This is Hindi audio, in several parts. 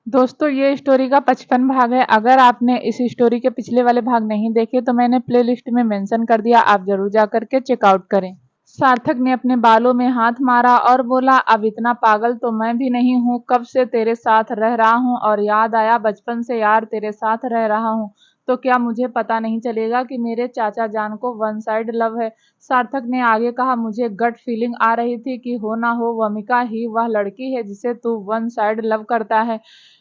दोस्तों ये स्टोरी का 55 भाग है। अगर आपने इस स्टोरी के पिछले वाले भाग नहीं देखे तो मैंने प्लेलिस्ट में मेंशन कर दिया, आप जरूर जा करके चेकआउट करें। सार्थक ने अपने बालों में हाथ मारा और बोला, अब इतना पागल तो मैं भी नहीं हूँ, कब से तेरे साथ रह रहा हूँ और याद आया बचपन से यार तेरे साथ रह रहा हूँ, तो क्या मुझे पता नहीं चलेगा कि मेरे चाचा जान को वन साइड लव है। सार्थक ने आगे कहा, मुझे गट फीलिंग आ रही थी कि हो ना हो वमिका ही वह लड़की है जिसे तू वन साइड लव करता है।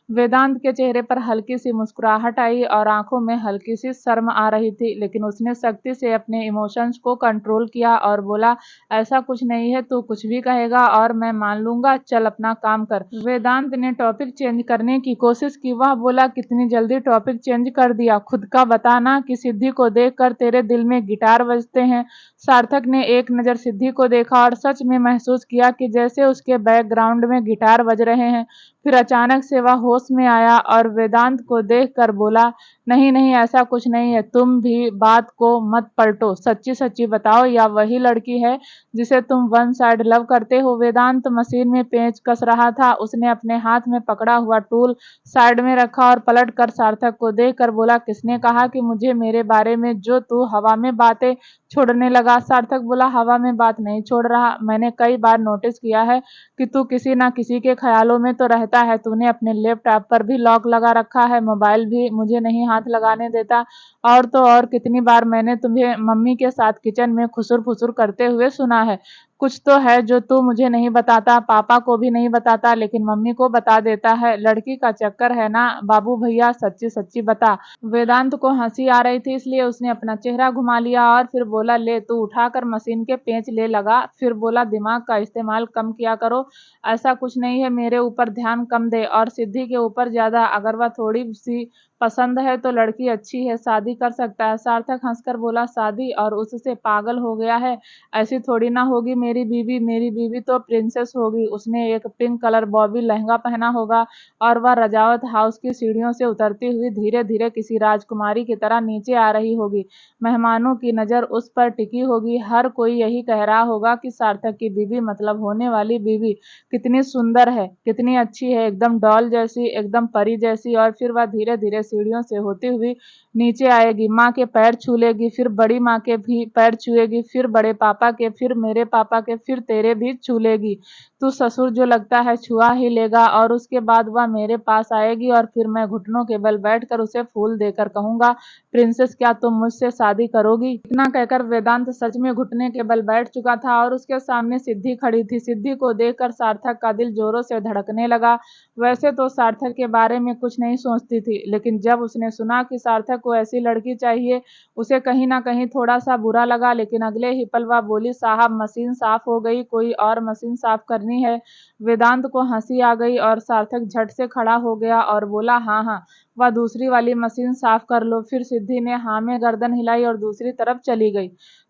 वेदांत के चेहरे पर हल्की सी मुस्कुराहट आई और आंखों में हल्की सी शर्म आ रही थी, लेकिन उसने सख्ती से अपने इमोशंस को कंट्रोल किया और बोला, ऐसा कुछ नहीं है, तू कुछ भी कहेगा और मैं मान लूंगा, चल अपना काम कर। वेदांत ने टॉपिक चेंज करने की कोशिश की। वह बोला, कितनी जल्दी टॉपिक चेंज कर दिया, खुद का बताना कि सिद्धि को देखकर तेरे दिल में गिटार बजते हैं। सार्थक ने एक नज़र सिद्धि को देखा और सच में महसूस किया कि जैसे उसके बैकग्राउंड में गिटार बज रहे हैं। फिर अचानक से वह होश में आया और वेदांत को देखकर बोला, नहीं नहीं ऐसा कुछ नहीं है, तुम भी बात को मत पलटो, सच्ची सच्ची बताओ, या वही लड़की है जिसे तुम वन साइड लव करते हो। वेदांत मशीन में पेंच कस रहा था। उसने अपने हाथ में पकड़ा हुआ टूल साइड में रखा और पलट कर सार्थक को देखकर बोला, किसने कहा कि मुझे मेरे बारे में जो तू हवा में बातें छोड़ने लगा। सार्थक बोला, हवा में बात नहीं छोड़ रहा, मैंने कई बार नोटिस किया है कि तू किसी ना किसी के ख्यालों में तो रहता है। तूने अपने लैपटॉप पर भी लॉक लगा रखा है, मोबाइल भी मुझे नहीं हाथ लगाने देता, और तो और कितनी बार मैंने तुम्हें मम्मी के साथ किचन में खुसुर फुसुर करते हुए सुना है। कुछ तो है जो तू मुझे नहीं बताता, पापा को भी नहीं बताता, लेकिन मम्मी को बता देता है। लड़की का चक्कर है ना बाबू भैया, सच्ची सच्ची बता। वेदांत को हंसी आ रही थी, इसलिए उसने अपना चेहरा घुमा लिया और फिर बोला, ले तू उठाकर मशीन के पेंच ले लगा। फिर बोला, दिमाग का इस्तेमाल कम किया करो, ऐसा कुछ नहीं है, मेरे ऊपर ध्यान कम दे और सिद्धि के ऊपर ज्यादा। अगर वह थोड़ी सी पसंद है तो लड़की अच्छी है, शादी कर सकता है। सार्थक हंसकर बोला, शादी और उससे? पागल हो गया है, ऐसी थोड़ी ना होगी मेरी बीवी तो प्रिंसेस होगी। उसने एक पिंक कलर बॉबी लहंगा पहना होगा और वह रजावत हाउस की सीढ़ियों से उतरती हुई धीरे धीरे किसी राजकुमारी की तरह नीचे आ रही होगी। मेहमानों की नजर उस पर टिकी होगी, हर कोई यही कह रहा होगा कि सार्थक की बीवी मतलब होने वाली बीवी कितनी सुंदर है, कितनी अच्छी है, एकदम डॉल जैसी, एकदम परी जैसी। और फिर वह धीरे धीरे सीढ़ियों से होती हुई नीचे आएगी, माँ के पैर छू लेगी, फिर बड़ी माँ के भी पैर छुएगी, फिर बड़े पापा के, फिर मेरे पापा के, फिर तेरे भी छू लेगी। तू ससुर जो लगता है छुआ ही लेगा और उसके बाद वह मेरे पास आएगी और फिर मैं घुटनों के बल बैठकर उसे फूल देकर कहूंगा, प्रिंसेस क्या तुम मुझसे शादी करोगी? इतना कहकर वेदांत सच में घुटने के बल बैठ चुका था और उसके सामने सिद्धि खड़ी थी। सिद्धि को देखकर सार्थक का दिल जोरों से धड़कने लगा। वैसे तो सार्थक के बारे में कुछ नहीं सोचती थी, लेकिन जब उसने सुना कि सार्थक को ऐसी लड़की चाहिए, उसे कहीं ना कहीं थोड़ा सा बुरा लगा। लेकिन अगले ही पल वह बोली, साहब मशीन साफ हो गई, कोई और मशीन साफ करनी है? वेदांत को हंसी आ गई और सार्थक झट से खड़ा हो गया और बोला, हाँ हाँ, वह दूसरी वाली मशीन साफ कर लो। फिर सिद्धि ने हाँ में गर्दन हिलाई और दूसरी तरफ चली गई।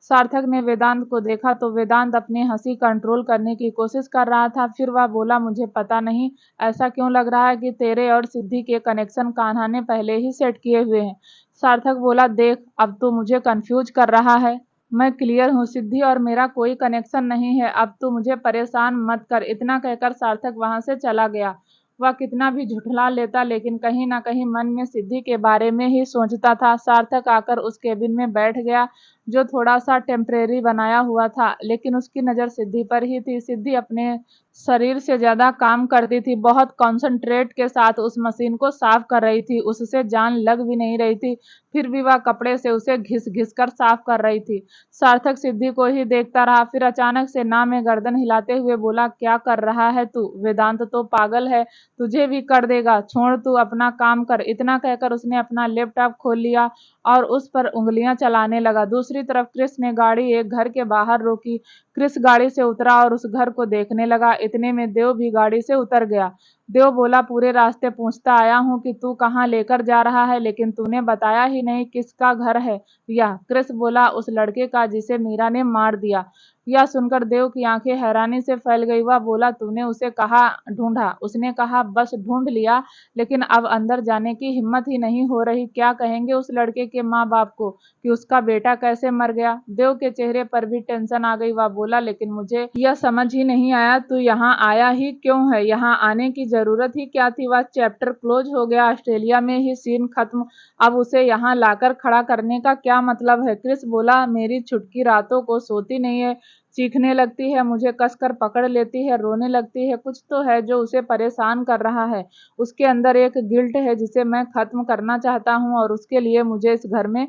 सार्थक ने वेदांत को देखा तो वेदांत अपनी हंसी कंट्रोल करने की कोशिश कर रहा था। फिर वह बोला, मुझे पता नहीं, ऐसा क्यों लग रहा है कि तेरे और सिद्धि के कनेक्शन कान्हा ने पहले ही सेट किए हुए हैं। सार्थक बोला, देख अब तो मुझे कंफ्यूज कर रहा है, मैं क्लियर हूँ, सिद्धि और मेरा कोई कनेक्शन नहीं है, अब तू मुझे परेशान मत कर। इतना कहकर सार्थक वहां से चला गया। वह कितना भी झुठला लेता, लेकिन कहीं ना कहीं मन में सिद्धि के बारे में ही सोचता था। सार्थक आकर उस केबिन में बैठ गया जो थोड़ा सा टेम्परेरी बनाया हुआ था, लेकिन उसकी नज़र सिद्धि पर ही थी। सिद्धि अपने शरीर से ज्यादा काम करती थी, बहुत कॉन्सेंट्रेट के साथ उस मशीन को साफ कर रही थी, उससे जान लग भी नहीं रही थी, फिर भी वह कपड़े से उसे घिस घिस कर साफ कर रही थी। सार्थक सिद्धि को ही देखता रहा, फिर अचानक से ना में गर्दन हिलाते हुए बोला, क्या कर रहा है तू? वेदांत तो पागल है, तुझे भी कर देगा, छोड़ तू अपना काम कर। इतना कहकर उसने अपना लैपटॉप खोल लिया और उस पर उंगलियां चलाने लगा। दूसरी तरफ क्रिस ने गाड़ी एक घर के बाहर रोकी। क्रिस गाड़ी से उतरा और उस घर को देखने लगा। इतने में देव भी गाड़ी से उतर गया। देव बोला, पूरे रास्ते पूछता आया हूँ कि तू कहाँ लेकर जा रहा है, लेकिन तूने बताया ही नहीं किसका घर है यह। क्रिस बोला, उस लड़के का जिसे मीरा ने मार दिया। यह सुनकर देव की आंखें हैरानी से फैल गई। वह बोला, तूने उसे कहाँ ढूंढा? उसने कहा, बस ढूंढ लिया, लेकिन अब अंदर जाने की हिम्मत ही नहीं हो रही। क्या कहेंगे उस लड़के के माँ बाप को कि उसका बेटा कैसे मर गया? देव के चेहरे पर भी टेंशन आ गई। वह बोला, लेकिन मुझे यह समझ ही नहीं आया, तू यहाँ आया ही क्यों है? यहाँ आने की जरूरत ही क्या थी। वह चैप्टर क्लोज हो गया, ऑस्ट्रेलिया में ही सीन खत्म। अब उसे यहाँ लाकर खड़ा करने का क्या मतलब है। क्रिस बोला, मेरी छुटकी रातों को सोती नहीं है, चीखने लगती है, मुझे कसकर पकड़ लेती है, रोने लगती है। कुछ तो है जो उसे परेशान कर रहा है। उसके अंदर एक गिल्ट है जिसे मैं खत्म करना चाहता हूँ और उसके लिए मुझे इस घर में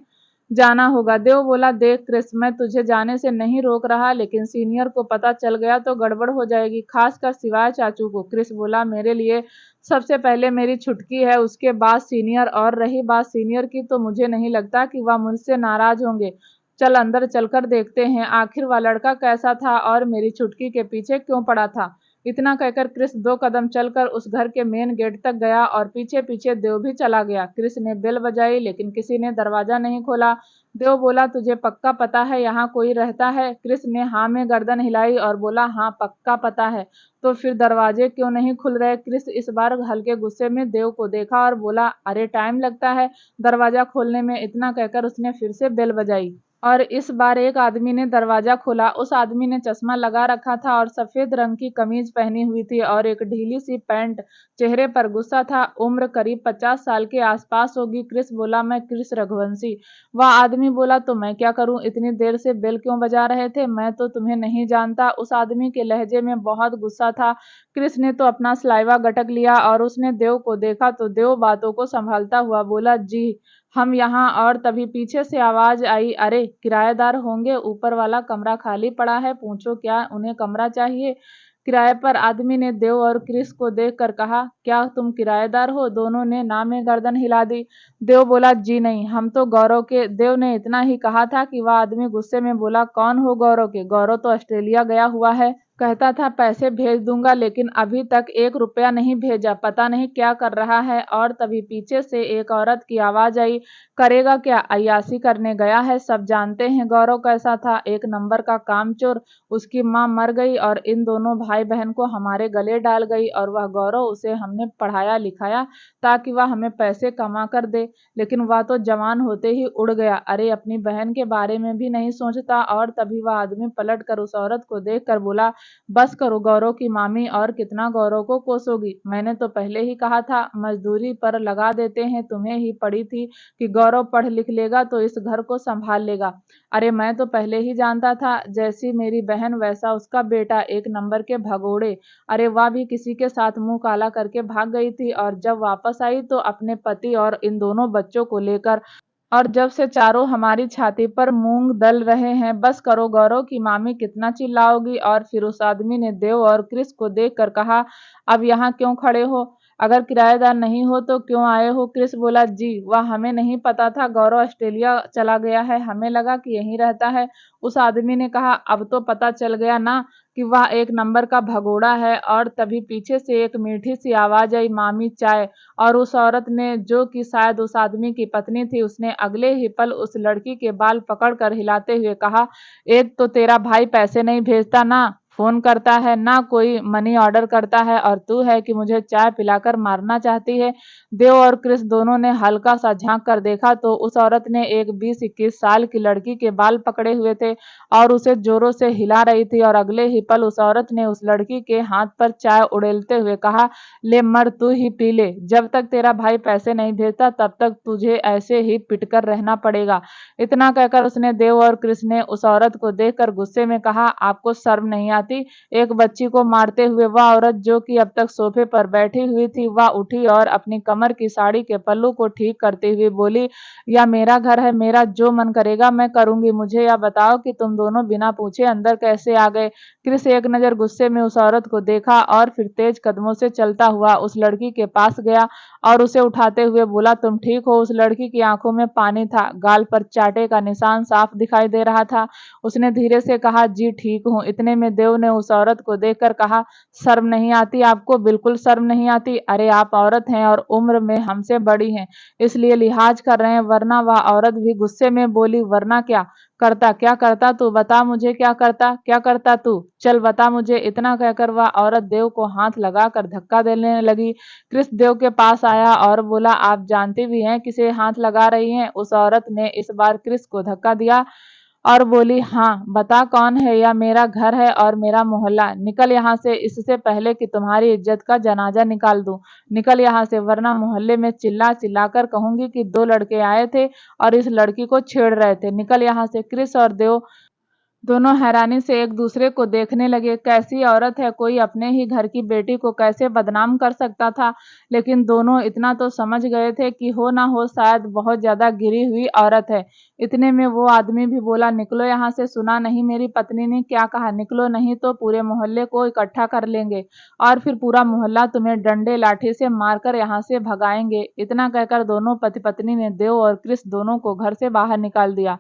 जाना होगा। देव बोला, देख क्रिस, मैं तुझे जाने से नहीं रोक रहा, लेकिन सीनियर को पता चल गया तो गड़बड़ हो जाएगी, खासकर सिवाय चाचू को। क्रिस बोला, मेरे लिए सबसे पहले मेरी छुटकी है, उसके बाद सीनियर, और रही बात सीनियर की तो मुझे नहीं लगता कि वह मुझसे नाराज होंगे। चल अंदर चलकर देखते हैं आखिर वह लड़का कैसा था और मेरी छुटकी के पीछे क्यों पड़ा था। इतना कहकर क्रिस 2 कदम चलकर उस घर के मेन गेट तक गया और पीछे पीछे देव भी चला गया। क्रिस ने बेल बजाई लेकिन किसी ने दरवाजा नहीं खोला। देव बोला, तुझे पक्का पता है यहाँ कोई रहता है। क्रिस ने हाँ में गर्दन हिलाई और बोला, हाँ पक्का पता है। तो फिर दरवाजे क्यों नहीं खुल रहे। क्रिस इस बार हल्के गुस्से में देव को देखा और बोला, अरे टाइम लगता है दरवाजा खोलने में। इतना कहकर उसने फिर से बेल बजाई और इस बार एक आदमी ने दरवाजा खोला। उस आदमी ने चश्मा लगा रखा था और सफेद रंग की कमीज पहनी हुई थी और एक ढीली सी पैंट। चेहरे पर गुस्सा था। उम्र करीब 50 साल के आसपास होगी। क्रिस बोला, मैं क्रिस रघुवंशी। वह आदमी बोला, तो मैं क्या करूं, इतनी देर से बेल क्यों बजा रहे थे, मैं तो तुम्हें नहीं जानता। उस आदमी के लहजे में बहुत गुस्सा था। क्रिस ने तो अपना सलाइवा गटक लिया और उसने देव को देखा तो देव बातों को संभालता हुआ बोला, जी हम यहाँ। और तभी पीछे से आवाज आई, अरे किराएदार होंगे, ऊपर वाला कमरा खाली पड़ा है, पूछो क्या उन्हें कमरा चाहिए। किराए पर आदमी ने देव और क्रिस को देखकर कहा, क्या तुम किराएदार हो। दोनों ने ना में गर्दन हिला दी। देव बोला, जी नहीं, हम तो गौरव के। देव ने इतना ही कहा था कि वह आदमी गुस्से में बोला, कौन हो गौरव के। गौरव तो ऑस्ट्रेलिया गया हुआ है, कहता था पैसे भेज दूंगा, लेकिन अभी तक 1 रुपया नहीं भेजा, पता नहीं क्या कर रहा है। और तभी पीछे से एक औरत की आवाज आई, करेगा क्या, अय्याशी करने गया है। सब जानते हैं गौरव कैसा था, एक नंबर का कामचोर। उसकी माँ मर गई और इन दोनों भाई बहन को हमारे गले डाल गई, और वह गौरव, उसे हमने पढ़ाया लिखाया ताकि वह हमें पैसे कमा कर दे, लेकिन वह तो जवान होते ही उड़ गया। अरे अपनी बहन के बारे में भी नहीं सोचता। और तभी वह आदमी पलट कर उस औरत को देख कर बोला, बस करो गौरव की मामी, और कितना गौरव को कोसोगी। मैंने तो पहले ही कहा था, मजदूरी पर लगा देते हैं, तुम्हें ही पड़ी थी कि गौरव पढ़ लिख लेगा तो इस घर को संभाल लेगा। अरे मैं तो पहले ही जानता था, जैसी मेरी बहन वैसा उसका बेटा, एक नंबर के भगोड़े। अरे वह भी किसी के साथ मुंह काला करके भाग गई थी, और जब वापस आई तो अपने पति और इन दोनों बच्चों को लेकर, और जब से चारों हमारी छाती पर मूंग दल रहे हैं। बस करो गौरव की मामी, कितना चिल्लाओगी। और फिर उस आदमी ने देव और क्रिस को देखकर कहा, अब यहाँ क्यों खड़े हो, अगर किराएदार नहीं हो तो क्यों आए हो। क्रिस बोला, जी वह हमें नहीं पता था, गौरव ऑस्ट्रेलिया चला गया है, हमें लगा कि यहीं रहता है। उस आदमी ने कहा, अब तो पता चल गया ना कि वह एक नंबर का भगोड़ा है। और तभी पीछे से एक मीठी सी आवाज आई, मामी चाय। और उस औरत ने, जो कि शायद उस आदमी की पत्नी थी, उसने अगले ही पल उस लड़की के बाल पकड़कर हिलाते हुए कहा, एक तो तेरा भाई पैसे नहीं भेजता, ना फोन करता है, ना कोई मनी ऑर्डर करता है, और तू है कि मुझे चाय पिलाकर मारना चाहती है। देव और क्रिस दोनों ने हल्का सा झांक कर देखा तो उस औरत ने एक 20-21 साल की लड़की के बाल पकड़े हुए थे और उसे जोरों से हिला रही थी। और अगले ही पल उस औरत ने उस लड़की के हाथ पर चाय उड़ेलते हुए कहा, ले मर, तू ही पी ले, जब तक तेरा भाई पैसे नहीं भेजता तब तक तुझे ऐसे ही पिटकर रहना पड़ेगा। इतना कहकर उसने, देव और क्रिस ने उस औरत को देखकर गुस्से में कहा, आपको शर्म नहीं आती। एक बच्ची को मारते हुए वह औरत, जो कि अब तक सोफे पर बैठी हुई थी, वह उठी और अपनी कमर की साड़ी के पल्लू को ठीक करते हुए बोली, या मेरा घर है, मेरा जो मन करेगा मैं करूंगी, मुझे यह बताओ कि तुम दोनों बिना पूछे अंदर कैसे आ गए। क्रिस एक नजर गुस्से में उस औरत को देखा और फिर तेज कदमों से चलता हुआ उस लड़की के पास गया और उसे उठाते हुए बोला, तुम ठीक हो। उस लड़की की आंखों में पानी था, गाल पर चाटे का निशान साफ दिखाई दे रहा था। उसने धीरे से कहा, जी ठीक हूँ। इतने में देव ने उस औरत को देखकर कहा, शर्म नहीं आती आपको, बिल्कुल शर्म नहीं आती। अरे आप औरत हैं और उम्र में हमसे बड़ी हैं, इसलिए लिहाज कर रहे हैं, वरना। वह औरत भी गुस्से में बोली, वरना क्या करता, क्या करता तू, बता मुझे, क्या करता, क्या करता तू, चल बता मुझे। इतना कहकर वह औरत देव को हाथ लगाकर धक्का देने लगी। क्रिस देव के पास आया और बोला, आप जानती भी हैं किसे हाथ लगा रही हैं। उस औरत ने इस बार क्रिस को धक्का दिया और बोली, हाँ बता कौन है, या मेरा घर है और मेरा मोहल्ला, निकल यहाँ से इससे पहले कि तुम्हारी इज्जत का जनाजा निकाल दूं। निकल यहाँ से, वरना मोहल्ले में चिल्ला चिल्ला कर कहूंगी कि दो लड़के आए थे और इस लड़की को छेड़ रहे थे। निकल यहाँ से। क्रिस और देव दोनों हैरानी से एक दूसरे को देखने लगे। कैसी औरत है, कोई अपने ही घर की बेटी को कैसे बदनाम कर सकता था। लेकिन दोनों इतना तो समझ गए थे कि हो ना हो शायद बहुत ज्यादा गिरी हुई औरत है। इतने में वो आदमी भी बोला, निकलो यहाँ से, सुना नहीं मेरी पत्नी ने क्या कहा, निकलो नहीं तो पूरे मोहल्ले को इकट्ठा कर लेंगे और फिर पूरा मोहल्ला तुम्हें डंडे लाठी से मारकर यहाँ से भगाएंगे। इतना कहकर दोनों पति पत्नी ने देव और क्रिस दोनों को घर से बाहर निकाल दिया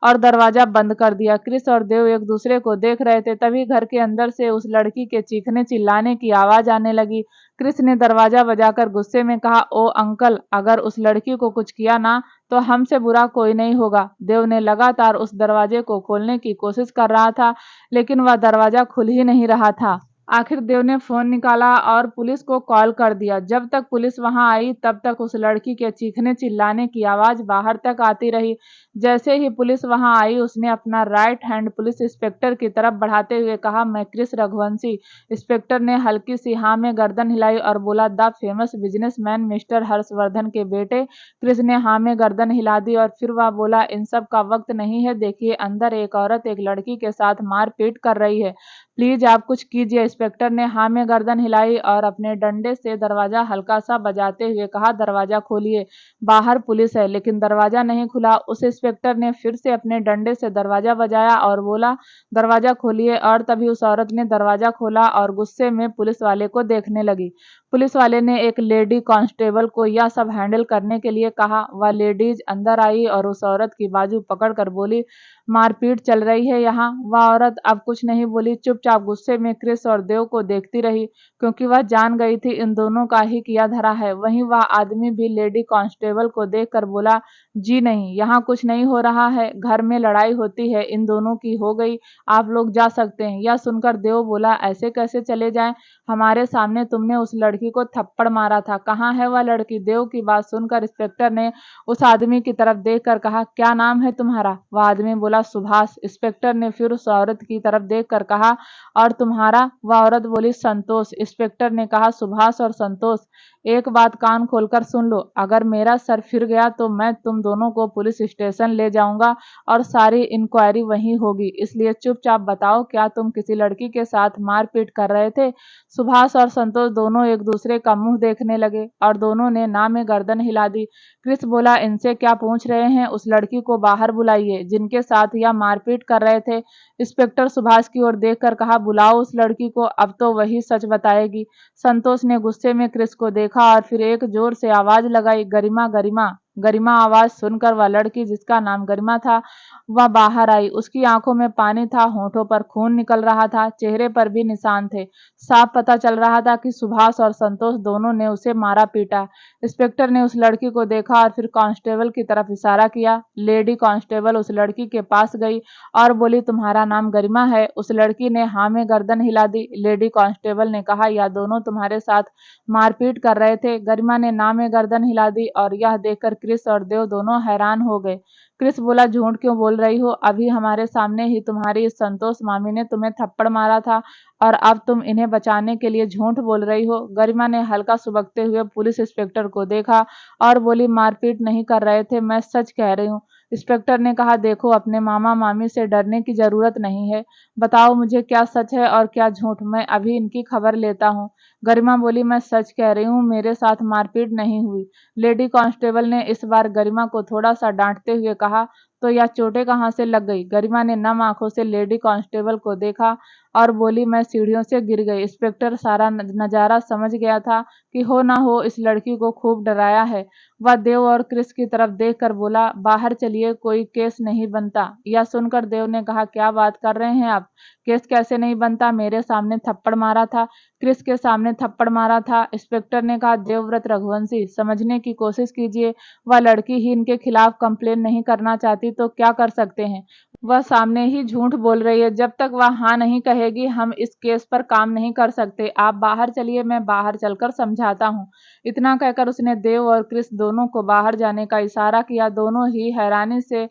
और दरवाजा बंद कर दिया। क्रिस और देव एक दूसरे को देख रहे थे, तभी घर के अंदर से उस लड़की के चीखने चिल्लाने की आवाज आने लगी। क्रिस ने दरवाजा बजाकर गुस्से में कहा, ओ अंकल, अगर उस लड़की को कुछ किया ना तो हमसे बुरा कोई नहीं होगा। देव ने लगातार उस दरवाजे को खोलने की कोशिश कर रहा था, लेकिन वह दरवाजा खुल ही नहीं रहा था। आखिर देव ने फोन निकाला और पुलिस को कॉल कर दिया। जब तक पुलिस वहां आई तब तक उस लड़की के चीखने चिल्लाने की आवाज बाहर तक आती रही। जैसे ही पुलिस वहां आई, उसने अपना राइट हैंड पुलिस इंस्पेक्टर की तरफ बढ़ाते हुए कहा, मैं क्रिस रघुवंशी। इंस्पेक्टर ने हल्की सी हाँ में गर्दन हिलाई और बोला, the famous businessman mister Harshvardhan के बेटे। क्रिस ने हाँ में गर्दन हिला दी और फिर वह बोला, इन सब का वक्त नहीं है, देखिए अंदर एक औरत एक लड़की के साथ मारपीट कर रही है, प्लीज आप कुछ कीजिए। इंस्पेक्टर ने हाँ में गर्दन हिलाई और अपने डंडे से दरवाजा हल्का सा बजाते हुए कहा, दरवाजा खोलिए, बाहर पुलिस है। लेकिन दरवाजा नहीं खुला। उस इंस्पेक्टर ने फिर से अपने डंडे से दरवाजा बजाया और बोला, दरवाजा खोलिए, और तभी उस औरत ने दरवाजा खोला और गुस्से में पुलिस वाले को देखने लगी। पुलिस वाले ने एक लेडी कांस्टेबल को यह सब हैंडल करने के लिए कहा। वह लेडीज अंदर आई और उस औरत की बाजू पकड़कर बोली, मारपीट चल रही है यहाँ। वह औरत अब कुछ नहीं बोली, चुपचाप गुस्से में क्रिस और देव को देखती रही, क्योंकि वह जान गई थी इन दोनों का ही किया धरा है। वहीं वह आदमी भी लेडी कांस्टेबल को देखकर बोला, जी नहीं, यहाँ कुछ नहीं हो रहा है, घर में लड़ाई होती है, इन दोनों की हो गई, आप लोग जा सकते हैं। यह सुनकर देव बोला, ऐसे कैसे चले जाएं, हमारे सामने तुमने उस लड़की को थप्पड़ मारा था, कहाँ है वह लड़की। देव की बात सुनकर इंस्पेक्टर ने उस आदमी की तरफ देखकर कहा, क्या नाम है तुम्हारा। वह आदमी बोला, सुभाष। इंस्पेक्टर ने फिर उस औरत की तरफ देखकर कहा, और तुम्हारा। वह औरत बोली, संतोष। इंस्पेक्टर ने कहा, सुभाष और संतोष, एक बात कान खोलकर सुन लो, अगर मेरा सर फिर गया तो मैं तुम दोनों को पुलिस स्टेशन ले जाऊंगा और सारी इंक्वायरी वहीं होगी, इसलिए चुपचाप बताओ, क्या तुम किसी लड़की के साथ मारपीट कर रहे थे। सुभाष और संतोष दोनों एक दूसरे का मुंह देखने लगे और दोनों ने ना में गर्दन हिला दी। क्रिस बोला, इनसे क्या पूछ रहे हैं, उस लड़की को बाहर बुलाइए जिनके साथ यह मारपीट कर रहे थे। इंस्पेक्टर सुभाष की ओर देखकर कहा, बुलाओ उस लड़की को, अब तो वही सच बताएगी। संतोष ने गुस्से में क्रिस को देखा और फिर एक जोर से आवाज लगाई, गरिमा गरिमा। गरिमा आवाज सुनकर वह लड़की जिसका नाम गरिमा था वह बाहर आई। उसकी आंखों में पानी था, होठों पर खून निकल रहा था, चेहरे पर भी निशान थे। साफ पता चल रहा था कि सुभाष और संतोष दोनों ने उसे मारा पीटा। इंस्पेक्टर ने उस लड़की को देखा और फिर कांस्टेबल की तरफ इशारा किया। लेडी कांस्टेबल उस लड़की के पास गई और बोली, तुम्हारा नाम गरिमा है। उस लड़की ने हाँ में गर्दन हिला दी। लेडी कांस्टेबल ने कहा, यह दोनों तुम्हारे साथ मारपीट कर रहे थे। गरिमा ने ना में गर्दन हिला दी और यह देखकर क्रिस और देव दोनों हैरान हो गए। क्रिस बोला, झूठ क्यों बोल रही हो, अभी हमारे सामने ही तुम्हारी इस संतोष मामी ने तुम्हें थप्पड़ मारा था और अब तुम इन्हें बचाने के लिए झूठ बोल रही हो। गरिमा ने हल्का सुबकते हुए पुलिस इंस्पेक्टर को देखा और बोली, मारपीट नहीं कर रहे थे, मैं सच कह रही हूँ। इंस्पेक्टर ने कहा, देखो, अपने मामा मामी से डरने की जरूरत नहीं है, बताओ मुझे क्या सच है और क्या झूठ, मैं अभी इनकी खबर लेता हूँ। गरिमा बोली, मैं सच कह रही हूँ, मेरे साथ मारपीट नहीं हुई। लेडी कांस्टेबल ने इस बार गरिमा को थोड़ा सा डांटते हुए कहा, तो यह चोटें कहाँ से लग गई। गरिमा ने नम आंखों से लेडी कांस्टेबल को देखा और बोली, मैं सीढ़ियों से गिर गई। इंस्पेक्टर सारा नजारा समझ गया था कि हो ना हो इस लड़की को खूब डराया है। वह देव और क्रिस की तरफ देखकर बोला, बाहर चलिए, कोई केस नहीं बनता। यह सुनकर देव ने कहा, क्या बात कर रहे हैं आप, केस कैसे नहीं बनता, मेरे सामने थप्पड़ मारा था, क्रिस के सामने थप्पड़ मारा था। इंस्पेक्टर ने कहा, देवव्रत रघुवंशी, समझने की कोशिश कीजिए, वह लड़की ही इनके खिलाफ कंप्लेन नहीं करना चाहती तो क्या कर सकते हैं, वह सामने ही झूठ बोल रही है, जब तक वह हाँ नहीं कहेगी हम इस केस पर काम नहीं कर सकते, आप बाहर चलिए, मैं बाहर चलकर समझाता हूँ। इतना कहकर उसने देव और क्रिस दोनों को बाहर जाने का इशारा किया। दोनों ही हैरानी से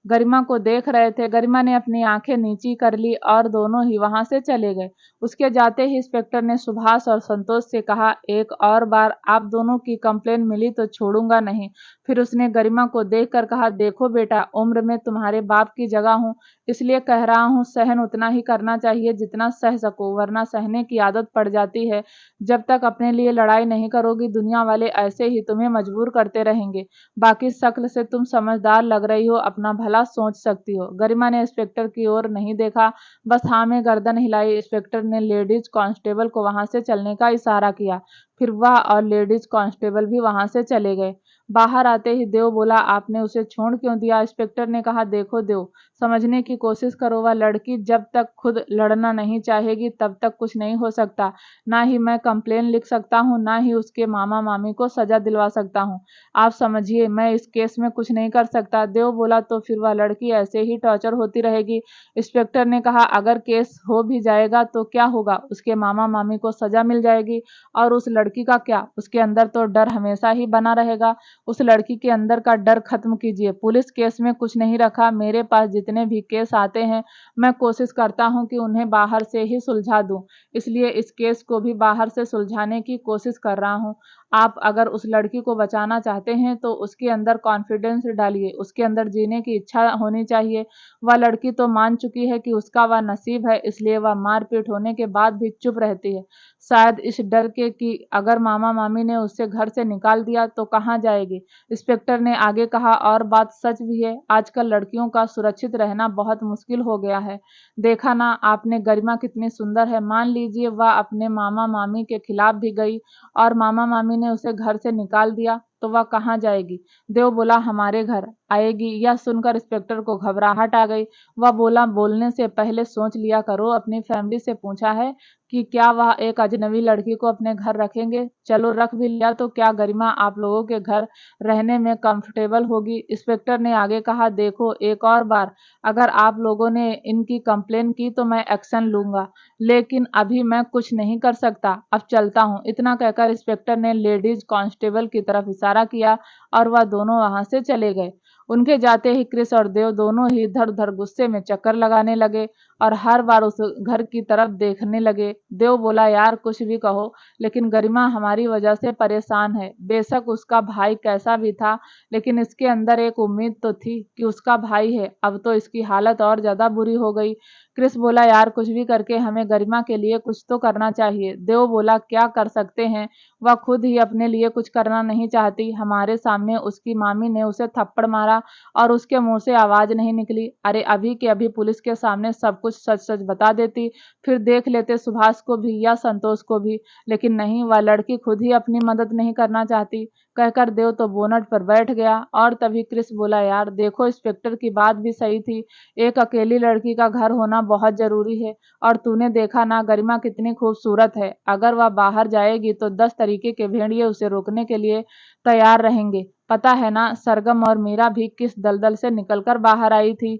गरिमा को देख रहे थे। गरिमा ने अपनी आंखें नीची कर ली और दोनों ही वहां से चले गए। उसके जाते ही इंस्पेक्टर ने सुभाष और संतोष से कहा, एक और बार आप दोनों की कंप्लेन मिली तो छोड़ूंगा नहीं। फिर उसने गरिमा को देखकर कहा, देखो बेटा, उम्र में तुम्हारे बाप की जगह हूँ, इसलिए कह रहा हूँ, सहन उतना ही करना चाहिए जितना सह सको, वरना सहने की आदत पड़ जाती है। जब तक अपने लिए लड़ाई नहीं करोगी, दुनिया वाले ऐसे ही तुम्हें मजबूर करते रहेंगे। बाकी शक्ल से तुम समझदार लग रही हो, अपना भला सोच सकती हो। गरिमा ने इंस्पेक्टर की ओर नहीं देखा, बस हाँ में गर्दन हिलाई। इंस्पेक्टर ने लेडीज कांस्टेबल को वहां से चलने का इशारा किया। फिर वह और लेडीज कांस्टेबल भी वहां से चले गए। बाहर आते ही देव बोला, आपने उसे छोड़ क्यों दिया? इंस्पेक्टर ने कहा, देखो देव, समझने की कोशिश करो, वह लड़की जब तक खुद लड़ना नहीं चाहेगी तब तक कुछ नहीं हो सकता। ना ही मैं कंप्लेन लिख सकता हूँ, ना ही उसके मामा मामी को सजा दिलवा सकता हूँ। आप समझिए, मैं इस केस में कुछ नहीं कर सकता। देव बोला, तो फिर वह लड़की ऐसे ही टॉर्चर होती रहेगी? इंस्पेक्टर ने कहा, अगर केस हो भी जाएगा तो क्या होगा? उसके मामा मामी को सजा मिल जाएगी, और उस लड़की का क्या? उसके अंदर तो डर हमेशा ही बना रहेगा। उस लड़की के अंदर का डर खत्म कीजिए। पुलिस केस में कुछ नहीं रखा। मेरे पास जितने भी केस आते हैं, मैं कोशिश करता हूं कि उन्हें बाहर से ही सुलझा दूं, इसलिए इस केस को भी बाहर से सुलझाने की कोशिश कर रहा हूं। आप अगर उस लड़की को बचाना चाहते हैं तो उसके अंदर कॉन्फिडेंस डालिए, उसके अंदर जीने की इच्छा होनी चाहिए। वह लड़की तो मान चुकी है कि उसका वह नसीब है, इसलिए वह मारपीट होने के बाद भी चुप रहती है, शायद इस डर के कि अगर मामा मामी ने उसे घर से निकाल दिया तो कहाँ जाएगी। इंस्पेक्टर ने आगे कहा, और बात सच भी है, आजकल लड़कियों का सुरक्षित रहना बहुत मुश्किल हो गया है। देखा ना आपने, गरिमा कितनी सुंदर है। मान लीजिए वह अपने मामा मामी के खिलाफ भी गई और मामा मामी ने उसे घर से निकाल दिया, तो वह कहाँ जाएगी? देव बोला, हमारे घर आएगी। यह सुनकर इंस्पेक्टर को घबराहट आ गई। वह बोला, बोलने से पहले सोच लिया करो। अपनी फैमिली से पूछा है कि क्या वह एक अजनबी लड़की को अपने घर रखेंगे? चलो रख भी लिया तो क्या गरिमा आप लोगों के घर रहने में कंफर्टेबल होगी? इंस्पेक्टर ने आगे कहा, देखो, एक और बार अगर आप लोगों ने इनकी कंप्लेन की तो मैं एक्शन लूंगा, लेकिन अभी मैं कुछ नहीं कर सकता। अब चलता हूँ। इतना कहकर इंस्पेक्टर ने लेडीज कांस्टेबल की तरफ इशारा किया और वह दोनों वहां से चले गए। उनके जाते ही क्रिस और देव दोनों ही इधर उधर गुस्से में चक्कर लगाने लगे और हर बार उस घर की तरफ देखने लगे। देव बोला, यार कुछ भी कहो, लेकिन गरिमा हमारी वजह से परेशान है। बेशक उसका भाई कैसा भी था, लेकिन इसके अंदर एक उम्मीद तो थी कि उसका भाई है। अब तो इसकी हालत और ज्यादा बुरी हो गई। क्रिस बोला, यार कुछ भी करके हमें गरिमा के लिए कुछ तो करना चाहिए। देव बोला, क्या कर सकते हैं? वह खुद ही अपने लिए कुछ करना नहीं चाहती। हमारे सामने उसकी मामी ने उसे थप्पड़ मारा और उसके मुंह से आवाज नहीं निकली। अरे अभी के अभी पुलिस के सामने सब कुछ सच सच बता देती, फिर देख लेते सुभाष को भी या संतोष को भी। लेकिन नहीं, वह लड़की खुद ही अपनी मदद नहीं करना चाहती। कहकर देव तो बोनट पर बैठ गया और तभी क्रिस बोला, यार देखो, इंस्पेक्टर की बात भी सही थी। एक अकेली लड़की का घर होना बहुत जरूरी है, और तूने देखा ना गरिमा कितनी खूबसूरत है। अगर वह बाहर जाएगी तो 10 तरीके के भेड़िए उसे रोकने के लिए तैयार रहेंगे। पता है ना, सरगम और मीरा भी किस दलदल से निकलकर बाहर आई थी।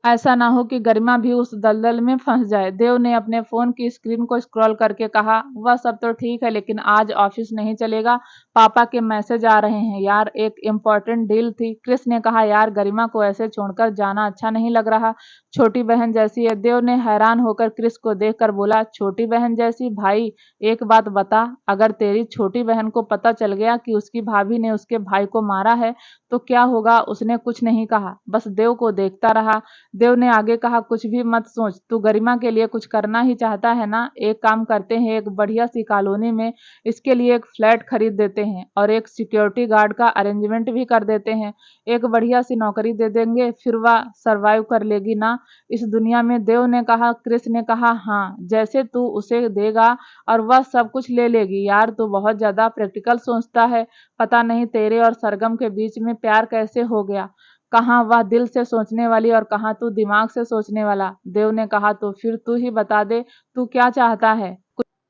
ऐसा ना हो कि गरिमा भी उस दलदल में फंस जाए। देव ने अपने फोन की स्क्रीन को स्क्रॉल करके कहा, वह सब तो ठीक है, लेकिन आज ऑफिस नहीं चलेगा। पापा के मैसेज आ रहे हैं यार, एक इम्पोर्टेंट डील थी। क्रिस ने कहा, यार गरिमा को ऐसे छोड़कर जाना अच्छा नहीं लग रहा, छोटी बहन जैसी है। देव ने हैरान होकर क्रिस को देखकर बोला, छोटी बहन जैसी? भाई एक बात बता, अगर तेरी छोटी बहन को पता चल गया कि उसकी भाभी ने उसके भाई को मारा है तो क्या होगा? उसने कुछ नहीं कहा, बस देव को देखता रहा। देव ने आगे कहा, कुछ भी मत सोच, तू गरिमा के लिए कुछ करना ही चाहता है ना? एक काम करते हैं, एक बढ़िया सी कॉलोनी में इसके लिए एक फ्लैट खरीद देते हैं और एक सिक्योरिटी गार्ड का अरेंजमेंट भी कर देते हैं। एक बढ़िया सी नौकरी दे देंगे, फिर वह सरवाइव कर लेगी ना इस दुनिया में। देव ने कहा। क्रिस ने कहा, हाँ, जैसे तू उसे देगा और वह सब कुछ ले लेगी। यार तू बहुत ज्यादा प्रैक्टिकल सोचता है। पता नहीं तेरे और सरगम के बीच में प्यार कैसे हो गया। कहाँ वह दिल से सोचने वाली और कहाँ तू दिमाग से सोचने वाला। देव ने कहा, तो फिर तू ही बता दे, तू क्या चाहता है?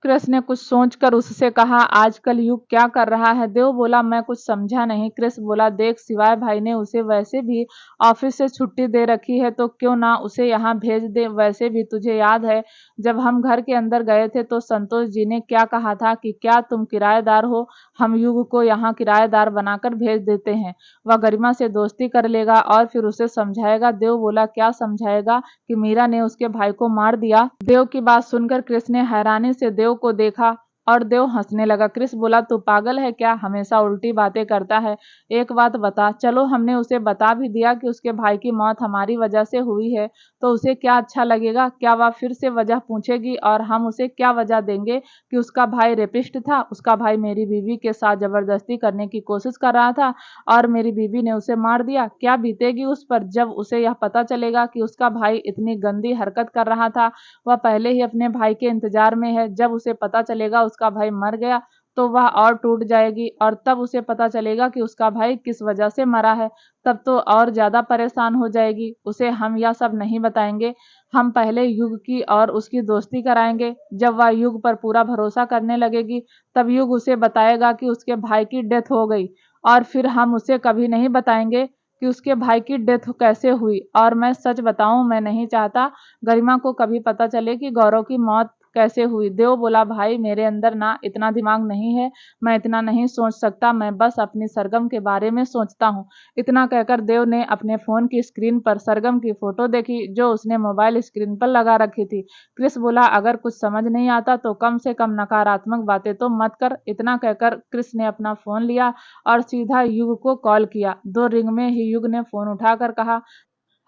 कृष ने कुछ सोचकर उससे कहा, आजकल युग क्या कर रहा है। देव बोला, मैं कुछ समझा नहीं। कृष बोला, देख, शिवाय भाई ने उसे वैसे भी ऑफिस से छुट्टी दे रखी है, तो क्यों ना उसे यहाँ भेज दे। वैसे भी तुझे याद है, जब हम घर के अंदर गए थे तो संतोष जी ने क्या कहा था कि क्या तुम किराएदार हो, हम युग को यहाँ किराएदार बनाकर भेज देते हैं। वह गरिमा से दोस्ती कर लेगा और फिर उसे समझाएगा। देव बोला, क्या समझाएगा कि मीरा ने उसके भाई को मार दिया। देव की बात सुनकर कृष ने हैरानी से देव को देखा और देव हंसने लगा। कृष बोला, तू पागल है क्या, हमेशा उल्टी बातें करता है। एक बात बता, चलो हमने उसे बता भी दिया कि उसके भाई की मौत हमारी वजह से हुई है, तो उसे क्या अच्छा लगेगा। क्या वह फिर से वजह पूछेगी और हम उसे क्या वजह देंगे कि उसका भाई रेपिस्ट था, उसका भाई मेरी बीवी के साथ जबरदस्ती करने की कोशिश कर रहा था और मेरी बीवी ने उसे मार दिया। क्या बीतेगी उस पर जब उसे यह पता चलेगा कि उसका भाई इतनी गंदी हरकत कर रहा था। वह पहले ही अपने भाई के इंतजार में है। जब उसे पता चलेगा उसका भाई मर गया तो वह और टूट जाएगी, और तब उसे पता चलेगा कि उसका भाई किस वजह से मरा है, तब तो और ज्यादा परेशान हो जाएगी। उसे हम यह सब नहीं बताएंगे, हम पहले युग की और उसकी दोस्ती कराएंगे। जब वह युग पर पूरा भरोसा करने लगेगी तब युग उसे बताएगा कि उसके भाई की डेथ हो गई, और फिर हम उसे कभी नहीं बताएंगे कि उसके भाई की डेथ कैसे हुई। और मैं सच बताऊं, मैं नहीं चाहता गरिमा को कभी पता चले कि गौरव की मौत कैसे हुई। देव बोला, भाई मेरे अंदर ना इतना दिमाग नहीं है, मैं इतना नहीं सोच सकता, मैं बस अपनी सरगम के बारे में सोचता हूँ। इतना कहकर देव ने अपने फोन की स्क्रीन पर सरगम की फोटो देखी जो उसने मोबाइल स्क्रीन पर लगा रखी थी। कृष बोला, अगर कुछ समझ नहीं आता तो कम से कम नकारात्मक बातें तो मत कर। इतना कहकर कृष ने अपना फोन लिया और सीधा युग को कॉल किया। 2 रिंग में ही युग ने फोन उठाकर कहा,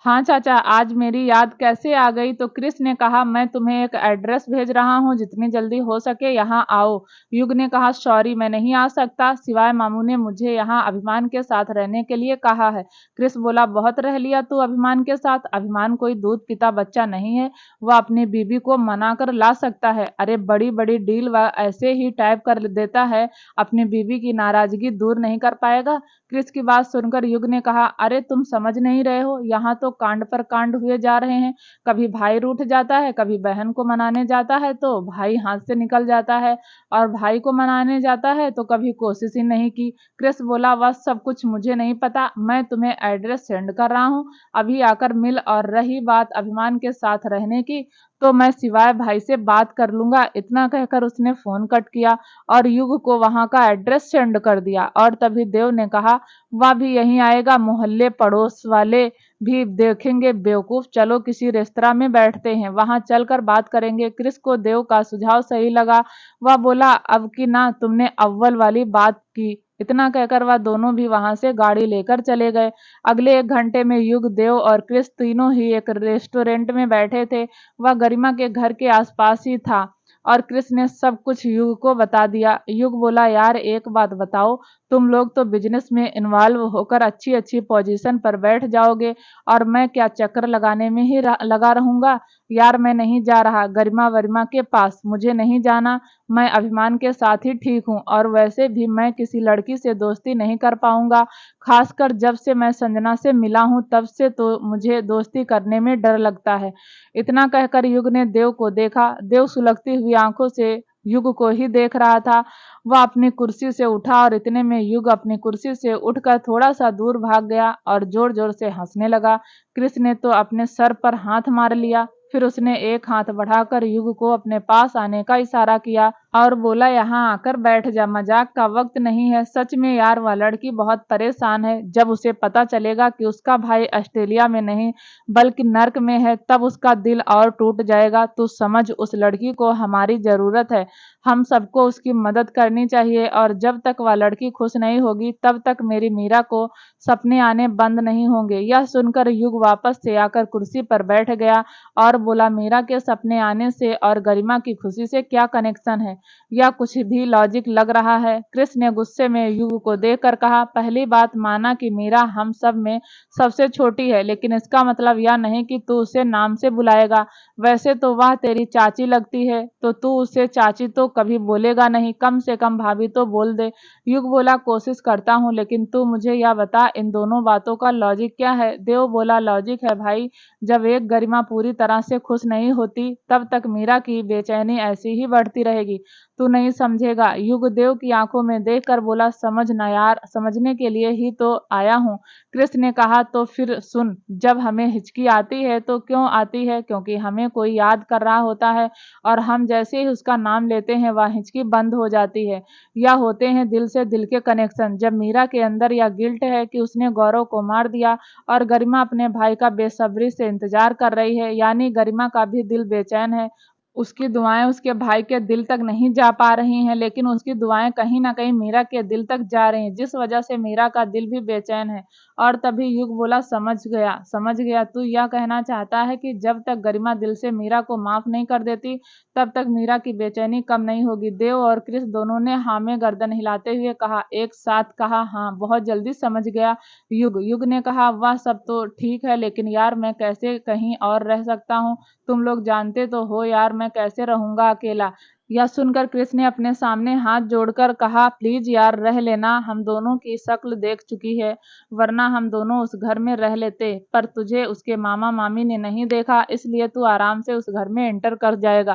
हाँ चाचा, आज मेरी याद कैसे आ गई। तो कृष ने कहा, मैं तुम्हें एक एड्रेस भेज रहा हूँ, जितनी जल्दी हो सके यहाँ आओ। युग ने कहा, सॉरी मैं नहीं आ सकता, सिवाय मामू ने मुझे यहाँ अभिमान के साथ रहने के लिए कहा है। कृष बोला, बहुत रह लिया तू अभिमान के साथ। अभिमान कोई दूध पीता बच्चा नहीं है, वह अपनी बीबी को मना कर ला सकता है। अरे बड़ी बड़ी डील वह ऐसे ही टाइप कर देता है, अपनी बीबी की नाराजगी दूर नहीं कर पाएगा। कृष की बात सुनकर युग ने कहा, अरे तुम समझ नहीं रहे हो, यहाँ तो कांड पर कांड हुए जा रहे हैं। कभी भाई रूठ जाता है, कभी बहन को मनाने जाता है तो भाई हाथ से निकल जाता है, और भाई को मनाने जाता है तो कभी कोशिश ही नहीं की। कृष बोला, वह सब कुछ मुझे नहीं पता, मैं तुम्हें एड्रेस सेंड कर रहा हूँ, अभी आकर मिल। और रही बात अभिमान के साथ रहने की, तो मैं सिवाय भाई से बात कर लूंगा। इतना कहकर उसने फोन कट किया और युग को वहां का एड्रेस सेंड कर दिया। और तभी देव ने कहा, वह भी यहीं आएगा, मोहल्ले पड़ोस वाले भी देखेंगे बेवकूफ, चलो किसी रेस्तरा में बैठते हैं, वहां चलकर बात करेंगे। कृष को देव का सुझाव सही लगा। वह बोला, अब की ना तुमने अव्वल वाली बात की। इतना कहकर वह दोनों भी वहां से गाड़ी लेकर चले गए। अगले 1 घंटे में युग, देव और कृष तीनों ही एक रेस्टोरेंट में बैठे थे। वह गरिमा के घर के आसपास ही था और कृष ने सब कुछ युग को बता दिया। युग बोला, यार एक बात बताओ, तुम लोग तो बिजनेस में इन्वॉल्व होकर अच्छी अच्छी पोजीशन पर बैठ जाओगे और मैं क्या चक्कर लगाने में ही लगा रहूंगा। यार मैं नहीं जा रहा गरिमा वरिमा के पास, मुझे नहीं जाना, मैं अभिमान के साथ ही ठीक हूँ। और वैसे भी मैं किसी लड़की से दोस्ती नहीं कर पाऊंगा, खासकर जब से मैं संजना से मिला हूँ तब से तो मुझे दोस्ती करने में डर लगता है। इतना कहकर युग ने देव को देखा। देव सुलगती हुई आंखों से युग को ही देख रहा था। वह अपनी कुर्सी से उठा और इतने में युग अपनी कुर्सी से उठकर थोड़ा सा दूर भाग गया और जोर जोर से हंसने लगा। कृष ने तो अपने सर पर हाथ मार लिया। फिर उसने एक हाथ बढ़ाकर युग को अपने पास आने का इशारा किया और बोला, यहाँ आकर बैठ जा, मजाक का वक्त नहीं है। सच में यार वह लड़की बहुत परेशान है, जब उसे पता चलेगा कि उसका भाई ऑस्ट्रेलिया में नहीं बल्कि नर्क में है तब उसका दिल और टूट जाएगा। तू समझ, उस लड़की को हमारी जरूरत है, हम सबको उसकी मदद करनी चाहिए, और जब तक वह लड़की खुश नहीं होगी तब तक मेरी मीरा को सपने आने बंद नहीं होंगे। यह सुनकर युग वापस से आकर कुर्सी पर बैठ गया और बोला, मीरा के सपने आने से और गरिमा की खुशी से क्या कनेक्शन है। या कुछ भी लॉजिक लग रहा है? कृष्ण ने गुस्से में युग को देखकर कहा, पहली बात माना कि मीरा हम सब में सबसे छोटी है, लेकिन इसका मतलब यह नहीं कि तू उसे नाम से बुलाएगा। वैसे तो वह तेरी चाची लगती है, तो तू उसे चाची तो कभी बोलेगा नहीं, कम से कम भाभी तो बोल दे। युग बोला, कोशिश करता हूँ, लेकिन तू मुझे यह बता इन दोनों बातों का लॉजिक क्या है? देव बोला, लॉजिक है भाई, जब एक गरिमा पूरी तरह से खुश नहीं होती तब तक मीरा की बेचैनी ऐसी ही बढ़ती रहेगी। तू नहीं समझेगा। युग देव की आंखों में देखकर बोला, समझ ना यार, समझने के लिए ही तो आया हूँ। कृष्ण ने कहा, तो फिर सुन, जब हमें हिचकी आती है तो क्यों आती है? क्योंकि हमें कोई याद कर रहा होता है और हम जैसे ही उसका नाम लेते हैं वह हिचकी बंद हो जाती है। या होते हैं दिल से दिल के कनेक्शन। जब मीरा के अंदर यह गिल्ट है कि उसने गौरव को मार दिया और गरिमा अपने भाई का बेसब्री से इंतजार कर रही है, यानी गरिमा का भी दिल बेचैन है। उसकी दुआएं उसके भाई के दिल तक नहीं जा पा रही हैं, लेकिन उसकी दुआएं कहीं ना कहीं मीरा के दिल तक जा रही हैं, जिस वजह से मीरा का दिल भी बेचैन है। और तभी युग बोला, समझ गया समझ गया। तू यह कहना चाहता है कि जब तक गरिमा दिल से मीरा को माफ नहीं कर देती तब तक मीरा की बेचैनी कम नहीं होगी। देव और कृष्ण दोनों ने हाँ में गर्दन हिलाते हुए कहा, एक साथ कहा, हाँ बहुत जल्दी समझ गया। युग युग ने कहा, वह सब तो ठीक है, लेकिन यार मैं कैसे कहीं और रह सकता हूँ? तुम लोग जानते तो हो यार, मैं कैसे रहूंगा अकेला। यह सुनकर कृष्ण ने अपने सामने हाथ जोड़कर कहा, प्लीज यार रह लेना, हम दोनों की शक्ल देख चुकी है, वरना हम दोनों उस घर में रह लेते। पर तुझे उसके मामा मामी ने नहीं देखा, इसलिए तू आराम से उस घर में एंटर कर जाएगा।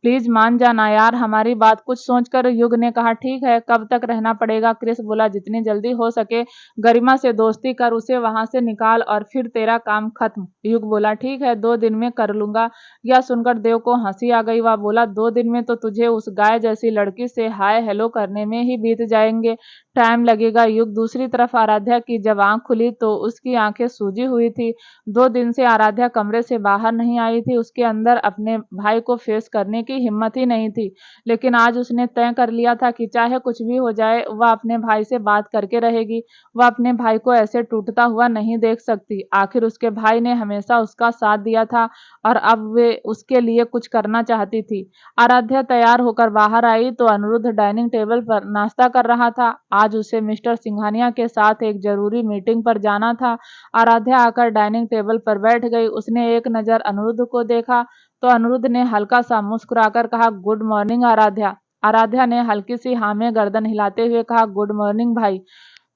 प्लीज मान जाना यार हमारी बात। कुछ सोचकर युग ने कहा, ठीक है, कब तक रहना पड़ेगा? कृष्ण बोला, जितनी जल्दी हो सके गरिमा से दोस्ती कर, उसे वहां से निकाल और फिर तेरा काम खत्म। युग बोला, ठीक है, 2 दिन में कर लूंगा। यह सुनकर देव को हंसी आ गई। वह बोला, 2 दिन में तो तुझे उस गाय जैसी लड़की से हाय हेलो करने में ही बीत जाएंगे, टाइम लगेगा। युग दूसरी तरफ आराध्या की जब आंख खुली तो उसकी आंखें सूजी हुई थी। 2 दिन से आराध्या कमरे से बाहर नहीं आई थी। उसके अंदर अपने भाई को फेस करने की हिम्मत ही नहीं थी, लेकिन आज उसने तय कर लिया था कि चाहे कुछ भी हो जाए वह अपने भाई से बात करके रहेगी। वह अपने भाई को ऐसे टूटता हुआ नहीं देख सकती। आखिर उसके भाई ने हमेशा उसका साथ दिया था और अब वे उसके लिए कुछ करना चाहती थी। आराध्या तैयार होकर बाहर आई तो अनिरुद्ध डाइनिंग टेबल पर नाश्ता कर रहा था। आज उसे मिस्टर सिंघानिया के साथ एक जरूरी मीटिंग पर जाना था। आराध्या आकर डाइनिंग टेबल पर बैठ गई। उसने एक नजर अनिरुद्ध को देखा तो अनिरुद्ध ने हल्का सा मुस्कुराकर कहा, गुड मॉर्निंग आराध्या। आराध्या ने हल्की सी हाँ में गर्दन हिलाते हुए कहा, गुड मॉर्निंग भाई।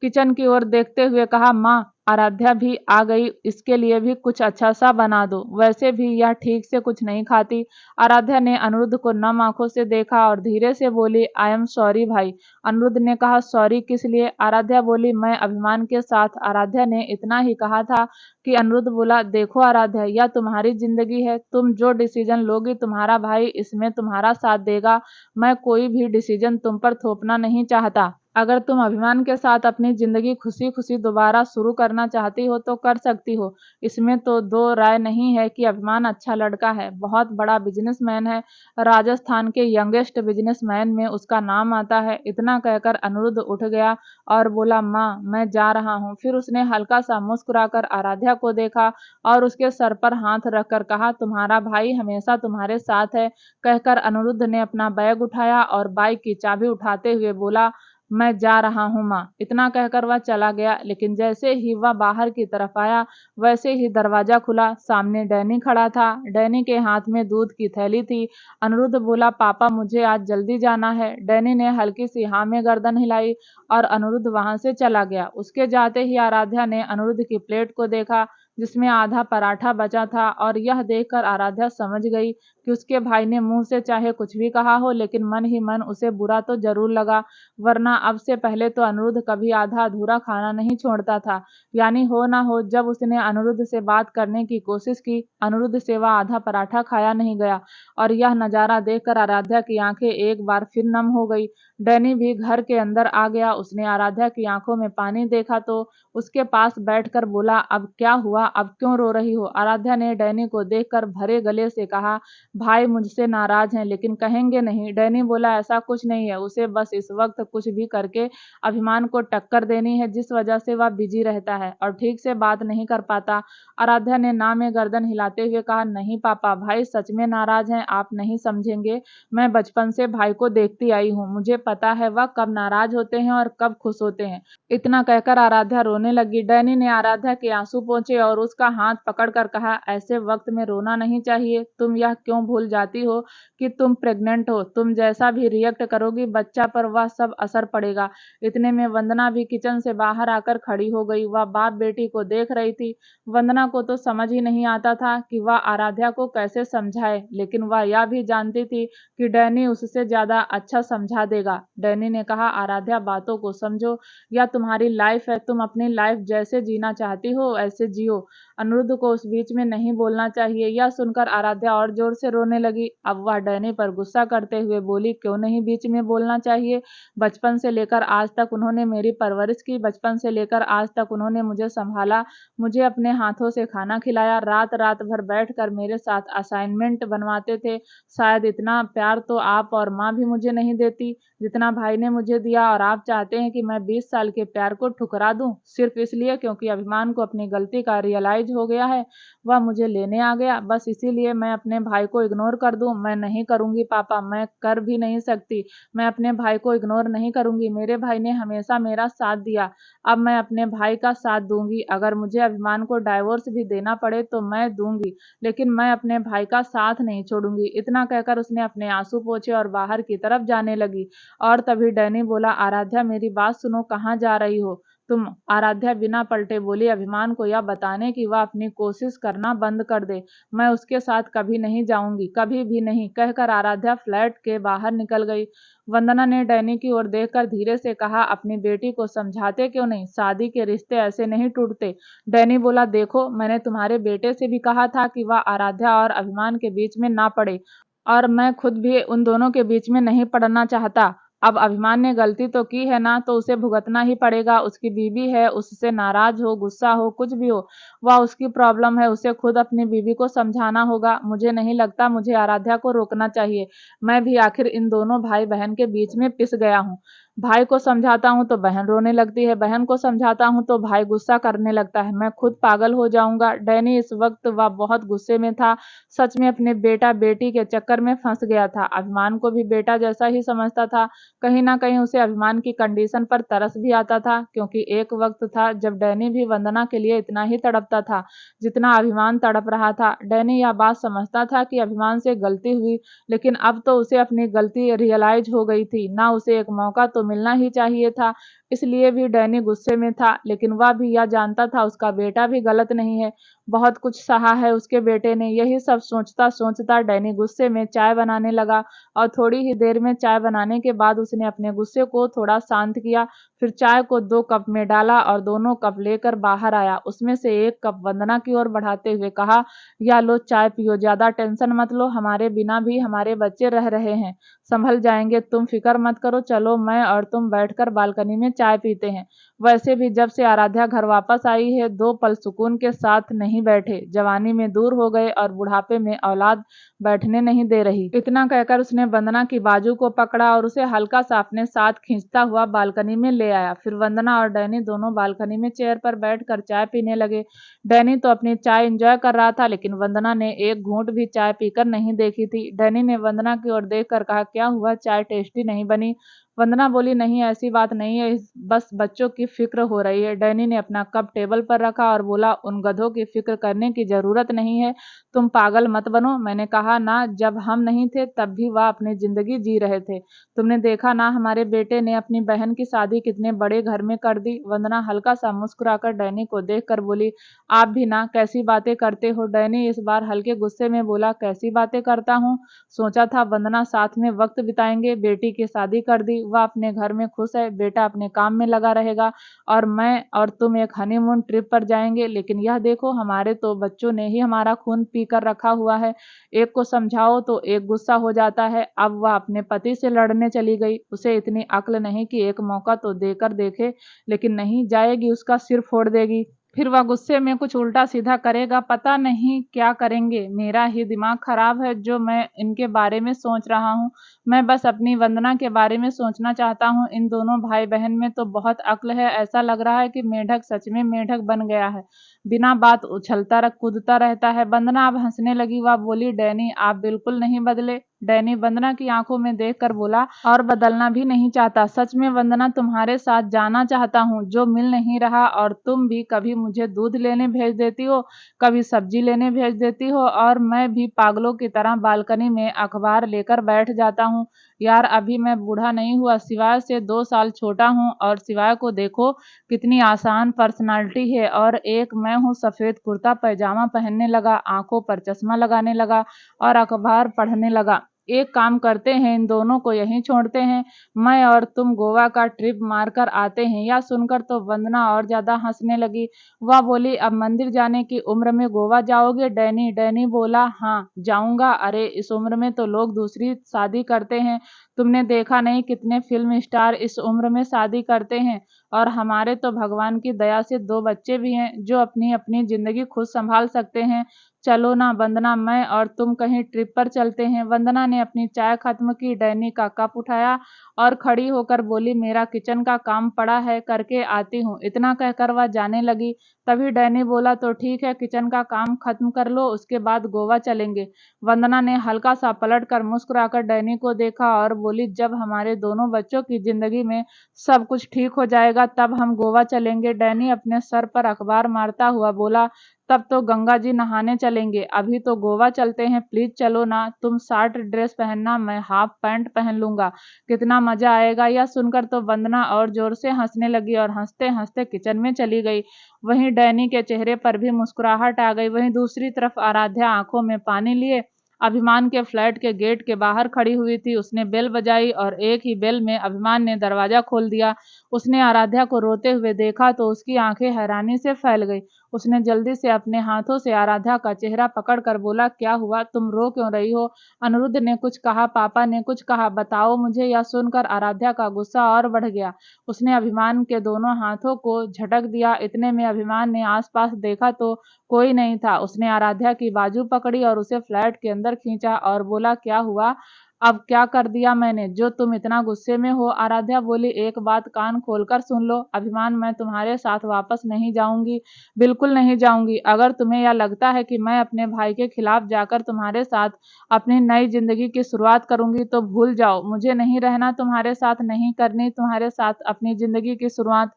किचन की ओर देखते हुए कहा, माँ आराध्या भी आ गई, इसके लिए भी कुछ अच्छा सा बना दो, वैसे भी यह ठीक से कुछ नहीं खाती। आराध्या ने अनिरुद्ध को नम आंखों से देखा और धीरे से बोली, आई एम सॉरी भाई। अनिरुद्ध ने कहा, सॉरी किस लिए? आराध्या बोली, मैं अभिमान के साथ। आराध्या ने इतना ही कहा था कि अनिरुद्ध बोला, देखो आराध्या, यह तुम्हारी जिंदगी है, तुम जो डिसीजन लोगी तुम्हारा भाई इसमें तुम्हारा साथ देगा। मैं कोई भी डिसीजन तुम पर थोपना नहीं चाहता। अगर तुम अभिमान के साथ अपनी जिंदगी खुशी खुशी दोबारा शुरू करना चाहती हो तो कर सकती हो। इसमें तो दो राय नहीं है कि अभिमान अच्छा लड़का है, बहुत बड़ा बिजनेसमैन है, राजस्थान के यंगेस्ट बिजनेसमैन में उसका नाम आता है। इतना कहकर अनिरुद्ध उठ गया और बोला, माँ मैं जा रहा हूँ। फिर उसने हल्का सा मुस्कुराकर आराध्या को देखा और उसके सर पर हाथ रखकर कहा, तुम्हारा भाई हमेशा तुम्हारे साथ है। कहकर अनिरुद्ध ने अपना बैग उठाया और बाइक की चाबी उठाते हुए बोला, मैं जा रहा हूँ माँ। इतना कहकर वह चला गया, लेकिन जैसे ही वह बाहर की तरफ आया वैसे ही दरवाजा खुला। सामने डैनी खड़ा था। डैनी के हाथ में दूध की थैली थी। अनिरुद्ध बोला, पापा मुझे आज जल्दी जाना है। डैनी ने हल्की सी हाँ में गर्दन हिलाई और अनिरुद्ध वहां से चला गया। उसके जाते ही आराध्या ने अनिरुद्ध की प्लेट को देखा जिसमें आधा पराठा बचा था और यह देखकर आराध्या समझ गई कि उसके भाई ने मुंह से चाहे कुछ भी कहा हो, लेकिन मन ही मन उसे बुरा तो जरूर लगा, वरना अब से पहले तो अनिरुद्ध कभी आधा अधूरा खाना नहीं छोड़ता था। यानी हो ना हो जब उसने अनिरुद्ध से बात करने की कोशिश की, अनिरुद्ध से वह आधा पराठा खाया नहीं गया। और यह नजारा देखकर आराध्या की आंखें एक बार फिर नम हो गई। डैनी भी घर के अंदर आ गया। उसने आराध्या की आंखों में पानी देखा तो उसके पास बैठकर बोला, अब क्या हुआ, अब क्यों रो रही हो? आराध्या ने डैनी को देखकर भरे गले से कहा, भाई मुझसे नाराज हैं लेकिन कहेंगे नहीं। डैनी बोला ऐसा कुछ नहीं है, उसे बस इस वक्त कुछ भी करके अभिमान को टक्कर देनी है जिस वजह से वह बिजी रहता है और ठीक से बात नहीं कर पाता। आराध्या ने ना में गर्दन हिलाते हुए कहा, नहीं पापा, भाई सच में नाराज हैं, आप नहीं समझेंगे। मैं बचपन से भाई को देखती आई हूँ, मुझे पता है वह कब नाराज होते हैं और कब खुश होते हैं। इतना कहकर आराध्या रोने लगी। डैनी ने आराध्या के आंसू पोंछे और उसका हाथ पकड़कर कहा, ऐसे वक्त में रोना नहीं चाहिए। तुम यह क्यों भूल जाती हो कि तुम प्रेग्नेंट हो? तुम जैसा भी रिएक्ट करोगी बच्चा पर वह सब असर पड़ेगा। इतने में वंदना भी किचन से बाहर आकर खड़ी हो गई। वह बाप बेटी को देख रही थी। वंदना को तो समझ ही नहीं आता था कि वह आराध्या को कैसे समझाए, लेकिन वह यह भी जानती थी कि डैनी उससे ज्यादा अच्छा समझा देगा। डैनी ने कहा, आराध्या बातों को समझो, या तुम्हारी लाइफ है, तुम अपनी लाइफ जैसे जीना चाहती हो ऐसे जियो। अनिरुद्ध को उस बीच में नहीं बोलना चाहिए। यह सुनकर आराध्या और जोर से रोने लगी। अब वह डैनी पर गुस्सा करते हुए बोली, क्यों नहीं बीच में बोलना चाहिए? बचपन से लेकर आज तक उन्होंने मेरी परवरिश की, बचपन से लेकर आज तक उन्होंने मुझे संभाला, मुझे अपने हाथों से खाना खिलाया, रात रात भर बैठकर मेरे साथ असाइनमेंट बनवाते थे। शायद इतना प्यार तो आप और माँ भी मुझे नहीं देती जितना भाई ने मुझे दिया, और आप चाहते हैं कि मैं 20 साल के प्यार को ठुकरा दूं सिर्फ इसलिए क्योंकि अभिमान को अपनी गलती का रियलाइज हो गया है, वह मुझे लेने आ गया, बस इसीलिए मैं अपने भाई को इग्नोर कर दूं? मैं नहीं करूंगी पापा, मैं कर भी नहीं सकती। मैं अपने भाई को इग्नोर नहीं करूंगी। मेरे भाई ने हमेशा मेरा साथ दिया, अब मैं अपने भाई का साथ दूंगी। अगर मुझे अभिमान को डाइवोर्स भी देना पड़े तो मैं दूंगी, लेकिन मैं अपने भाई का साथ नहीं छोड़ूंगी। इतना कहकर उसने अपने आंसू पोंछे और बाहर की तरफ जाने लगी। और तभी डैनी बोला, आराध्या मेरी बात सुनो, कहाँ जा रही हो तुम? आराध्या बिना पलटे बोली, अभिमान को यह बताने कि वह अपनी कोशिश करना बंद कर दे। मैं उसके साथ कभी नहीं जाऊंगी, कभी भी नहीं, कहकर आराध्या फ्लैट के बाहर निकल गई। वंदना ने डैनी की ओर देखकर धीरे से कहा, अपनी बेटी को समझाते क्यों नहीं? शादी के रिश्ते ऐसे नहीं टूटते। डैनी बोला, देखो मैंने तुम्हारे बेटे से भी कहा था कि वह आराध्या और अभिमान के बीच में ना पड़े, और मैं खुद भी उन दोनों के बीच में नहीं पड़ना चाहता। अब अभिमान ने गलती तो की है ना, तो उसे भुगतना ही पड़ेगा। उसकी बीवी है, उससे नाराज हो, गुस्सा हो, कुछ भी हो, वह उसकी प्रॉब्लम है, उसे खुद अपनी बीवी को समझाना होगा। मुझे नहीं लगता मुझे आराध्या को रोकना चाहिए। मैं भी आखिर इन दोनों भाई बहन के बीच में पिस गया हूँ। भाई को समझाता हूँ तो बहन रोने लगती है, बहन को समझाता हूँ तो भाई गुस्सा करने लगता है। मैं खुद पागल हो जाऊंगा। डैनी इस वक्त वह बहुत गुस्से में था। सच में अपने बेटा बेटी के चक्कर में फंस गया था। अभिमान को भी बेटा जैसा ही समझता था। कहीं ना कहीं उसे अभिमान की कंडीशन पर तरस भी आता था, क्योंकि एक वक्त था जब डैनी भी वंदना के लिए इतना ही तड़पता था जितना अभिमान तड़प रहा था। डैनी यह बात समझता था कि अभिमान से गलती हुई, लेकिन अब तो उसे अपनी गलती रियलाइज हो गई थी ना, उसे एक मौका तो मिलना ही चाहिए था। इसलिए भी डैनी गुस्से में था, लेकिन वह भी यह जानता था उसका बेटा भी गलत नहीं है। बहुत कुछ सहा है उसके बेटे ने। यही सब सोचता सोचता डैनी गुस्से में चाय बनाने लगा, और थोड़ी ही देर में चाय बनाने के बाद उसने अपने गुस्से को थोड़ा शांत किया। फिर चाय को 2 कप में डाला और दोनों कप लेकर बाहर आया। उसमें से एक कप वंदना की ओर बढ़ाते हुए कहा, या लो चाय पियो, ज्यादा टेंशन मत लो, हमारे बिना भी हमारे बच्चे रह रहे हैं, संभल जाएंगे, तुम फिक्र मत करो, चलो मैं और तुम बैठकर बालकनी में चाय पीते हैं। वैसे भी जब से आराध्या घर वापस आई है 2 पल सुकून के साथ नहीं बैठे। जवानी में दूर हो गए और बुढ़ापे में औलाद बैठने नहीं दे रही। इतना कहकर उसने वंदना की बाजू को पकड़ा और उसे हल्का सा अपने साथ खींचता हुआ बालकनी में ले आया। फिर वंदना और डैनी दोनों बालकनी में चेयर पर बैठकर चाय पीने लगे। डैनी तो अपनी चाय एंजॉय कर रहा था, लेकिन वंदना ने एक घूंट भी चाय पीकर नहीं देखी थी। डैनी ने वंदना की ओर देखकर कहा, क्या हुआ, चाय टेस्टी नहीं बनी? वंदना बोली, नहीं ऐसी बात नहीं है, बस बच्चों की फिक्र हो रही है। डैनी ने अपना कप टेबल पर रखा और बोला, उन गधों की फिक्र करने की जरूरत नहीं है, तुम पागल मत बनो। मैंने कहा ना, जब हम नहीं थे तब भी वह अपनी जिंदगी जी रहे थे। तुमने देखा ना हमारे बेटे ने अपनी बहन की शादी कितने बड़े घर में कर दी। वंदना हल्का सा मुस्कुराकर डैनी को देखकर बोली, आप भी ना, कैसी बातें करते हो? डैनी इस बार हल्के गुस्से में बोला, कैसी बातें करता हूँ? सोचा था वंदना साथ में वक्त बिताएंगे, बेटी की शादी कर दी, वह अपने घर में खुश है, बेटा अपने काम में लगा रहेगा, और मैं और तुम एक हनीमून ट्रिप पर जाएंगे। लेकिन यह देखो, हमारे तो बच्चों ने ही हमारा खून पी कर रखा हुआ है। एक को समझाओ तो एक गुस्सा हो जाता है। अब वह अपने पति से लड़ने चली गई। उसे इतनी अक्ल नहीं कि एक मौका तो देकर देखे, लेकिन नहीं, जाएगी उसका सिर फोड़ देगी। फिर वह गुस्से में कुछ उल्टा सीधा करेगा, पता नहीं क्या करेंगे। मेरा ही दिमाग खराब है जो मैं इनके बारे में सोच रहा हूँ। मैं बस अपनी वंदना के बारे में सोचना चाहता हूँ। इन दोनों भाई बहन में तो बहुत अक्ल है। ऐसा लग रहा है कि मेढक सच में मेढक बन गया है, बिना बात उछलता कूदता रहता है। वंदना अब हंसने लगी। वह बोली, डैनी आप बिल्कुल नहीं बदले। डैनी वंदना की आंखों में देखकर बोला, और बदलना भी नहीं चाहता। सच में वंदना, तुम्हारे साथ जाना चाहता हूँ, जो मिल नहीं रहा। और तुम भी कभी मुझे दूध लेने भेज देती हो, कभी सब्जी लेने भेज देती हो, और मैं भी पागलों की तरह बालकनी में अखबार लेकर बैठ जाता हूँ। यार अभी मैं बूढ़ा नहीं हुआ, सिवाय से 2 साल छोटा हूँ, और सिवाय को देखो कितनी आसान पर्सनालिटी है। और एक मैं हूँ, सफेद कुर्ता पैजामा पहनने लगा, आंखों पर चश्मा लगाने लगा और अखबार पढ़ने लगा। एक काम करते हैं, इन दोनों को यहीं छोड़ते हैं, मैं और तुम गोवा का ट्रिप मारकर आते हैं। यह सुनकर तो वंदना और ज्यादा हंसने लगी। वह बोली, अब मंदिर जाने की उम्र में गोवा जाओगे डैनी? डैनी बोला, हाँ जाऊंगा। अरे इस उम्र में तो लोग दूसरी शादी करते हैं। तुमने देखा नहीं कितने फिल्म स्टार इस उम्र में शादी करते हैं? और हमारे तो भगवान की दया से 2 बच्चे भी हैं जो अपनी अपनी जिंदगी खुद संभाल सकते हैं। चलो ना वंदना, मैं और तुम कहीं ट्रिप पर चलते हैं। वंदना ने अपनी चाय खत्म की, डैनी का कप उठाया और खड़ी होकर बोली, मेरा किचन का काम पड़ा है, करके आती हूँ। इतना कहकर वह जाने लगी। तभी डैनी बोला, तो ठीक है, किचन का काम खत्म कर लो, उसके बाद गोवा चलेंगे। वंदना ने हल्का सा पलट कर मुस्कुराकर डैनी को देखा और बोली, जब हमारे दोनों बच्चों की जिंदगी में सब कुछ ठीक हो जाएगा तब हम गोवा चलेंगे। डैनी अपने सर पर अखबार मारता हुआ बोला, तब तो गंगा जी नहाने चलेंगे, अभी तो गोवा चलते हैं, प्लीज चलो ना। तुम शॉर्ट ड्रेस पहनना, मैं हाफ पैंट पहन लूंगा, कितना मजा आएगा। यह सुनकर तो वंदना और जोर से हंसने लगी और हंसते हंसते किचन में चली गई। वहीं डैनी के चेहरे पर भी मुस्कुराहट आ गई। वहीं दूसरी तरफ आराध्या आंखों में पानी लिए अभिमान के फ्लैट के गेट के बाहर खड़ी हुई थी। उसने बेल बजाई और एक ही बेल में अभिमान ने दरवाजा खोल दिया। उसने आराध्या को रोते हुए देखा तो उसकी आंखें हैरानी से फैल गई। उसने जल्दी से अपने हाथों से आराध्या का चेहरा पकड़कर बोला, क्या हुआ, तुम रो क्यों रही हो? अनिरुद्ध ने कुछ कहा, पापा ने कुछ कहा, बताओ मुझे। यह सुनकर आराध्या का गुस्सा और बढ़ गया। उसने अभिमान के दोनों हाथों को झटक दिया। इतने में अभिमान ने आसपास देखा तो कोई नहीं था। उसने आराध्या की बाजू पकड़ी और उसे फ्लैट के अंदर खींचा और बोला, क्या हुआ? अब क्या कर दिया मैंने जो तुम इतना गुस्से में हो? आराध्या बोली, एक बात कान खोलकर सुन लो अभिमान, मैं तुम्हारे साथ वापस नहीं जाऊंगी, बिल्कुल नहीं जाऊंगी। अगर तुम्हें यह लगता है कि मैं अपने भाई के खिलाफ जाकर तुम्हारे साथ अपनी नई जिंदगी की शुरुआत करूंगी तो भूल जाओ। मुझे नहीं रहना तुम्हारे साथ, नहीं करनी तुम्हारे साथ अपनी जिंदगी की शुरुआत।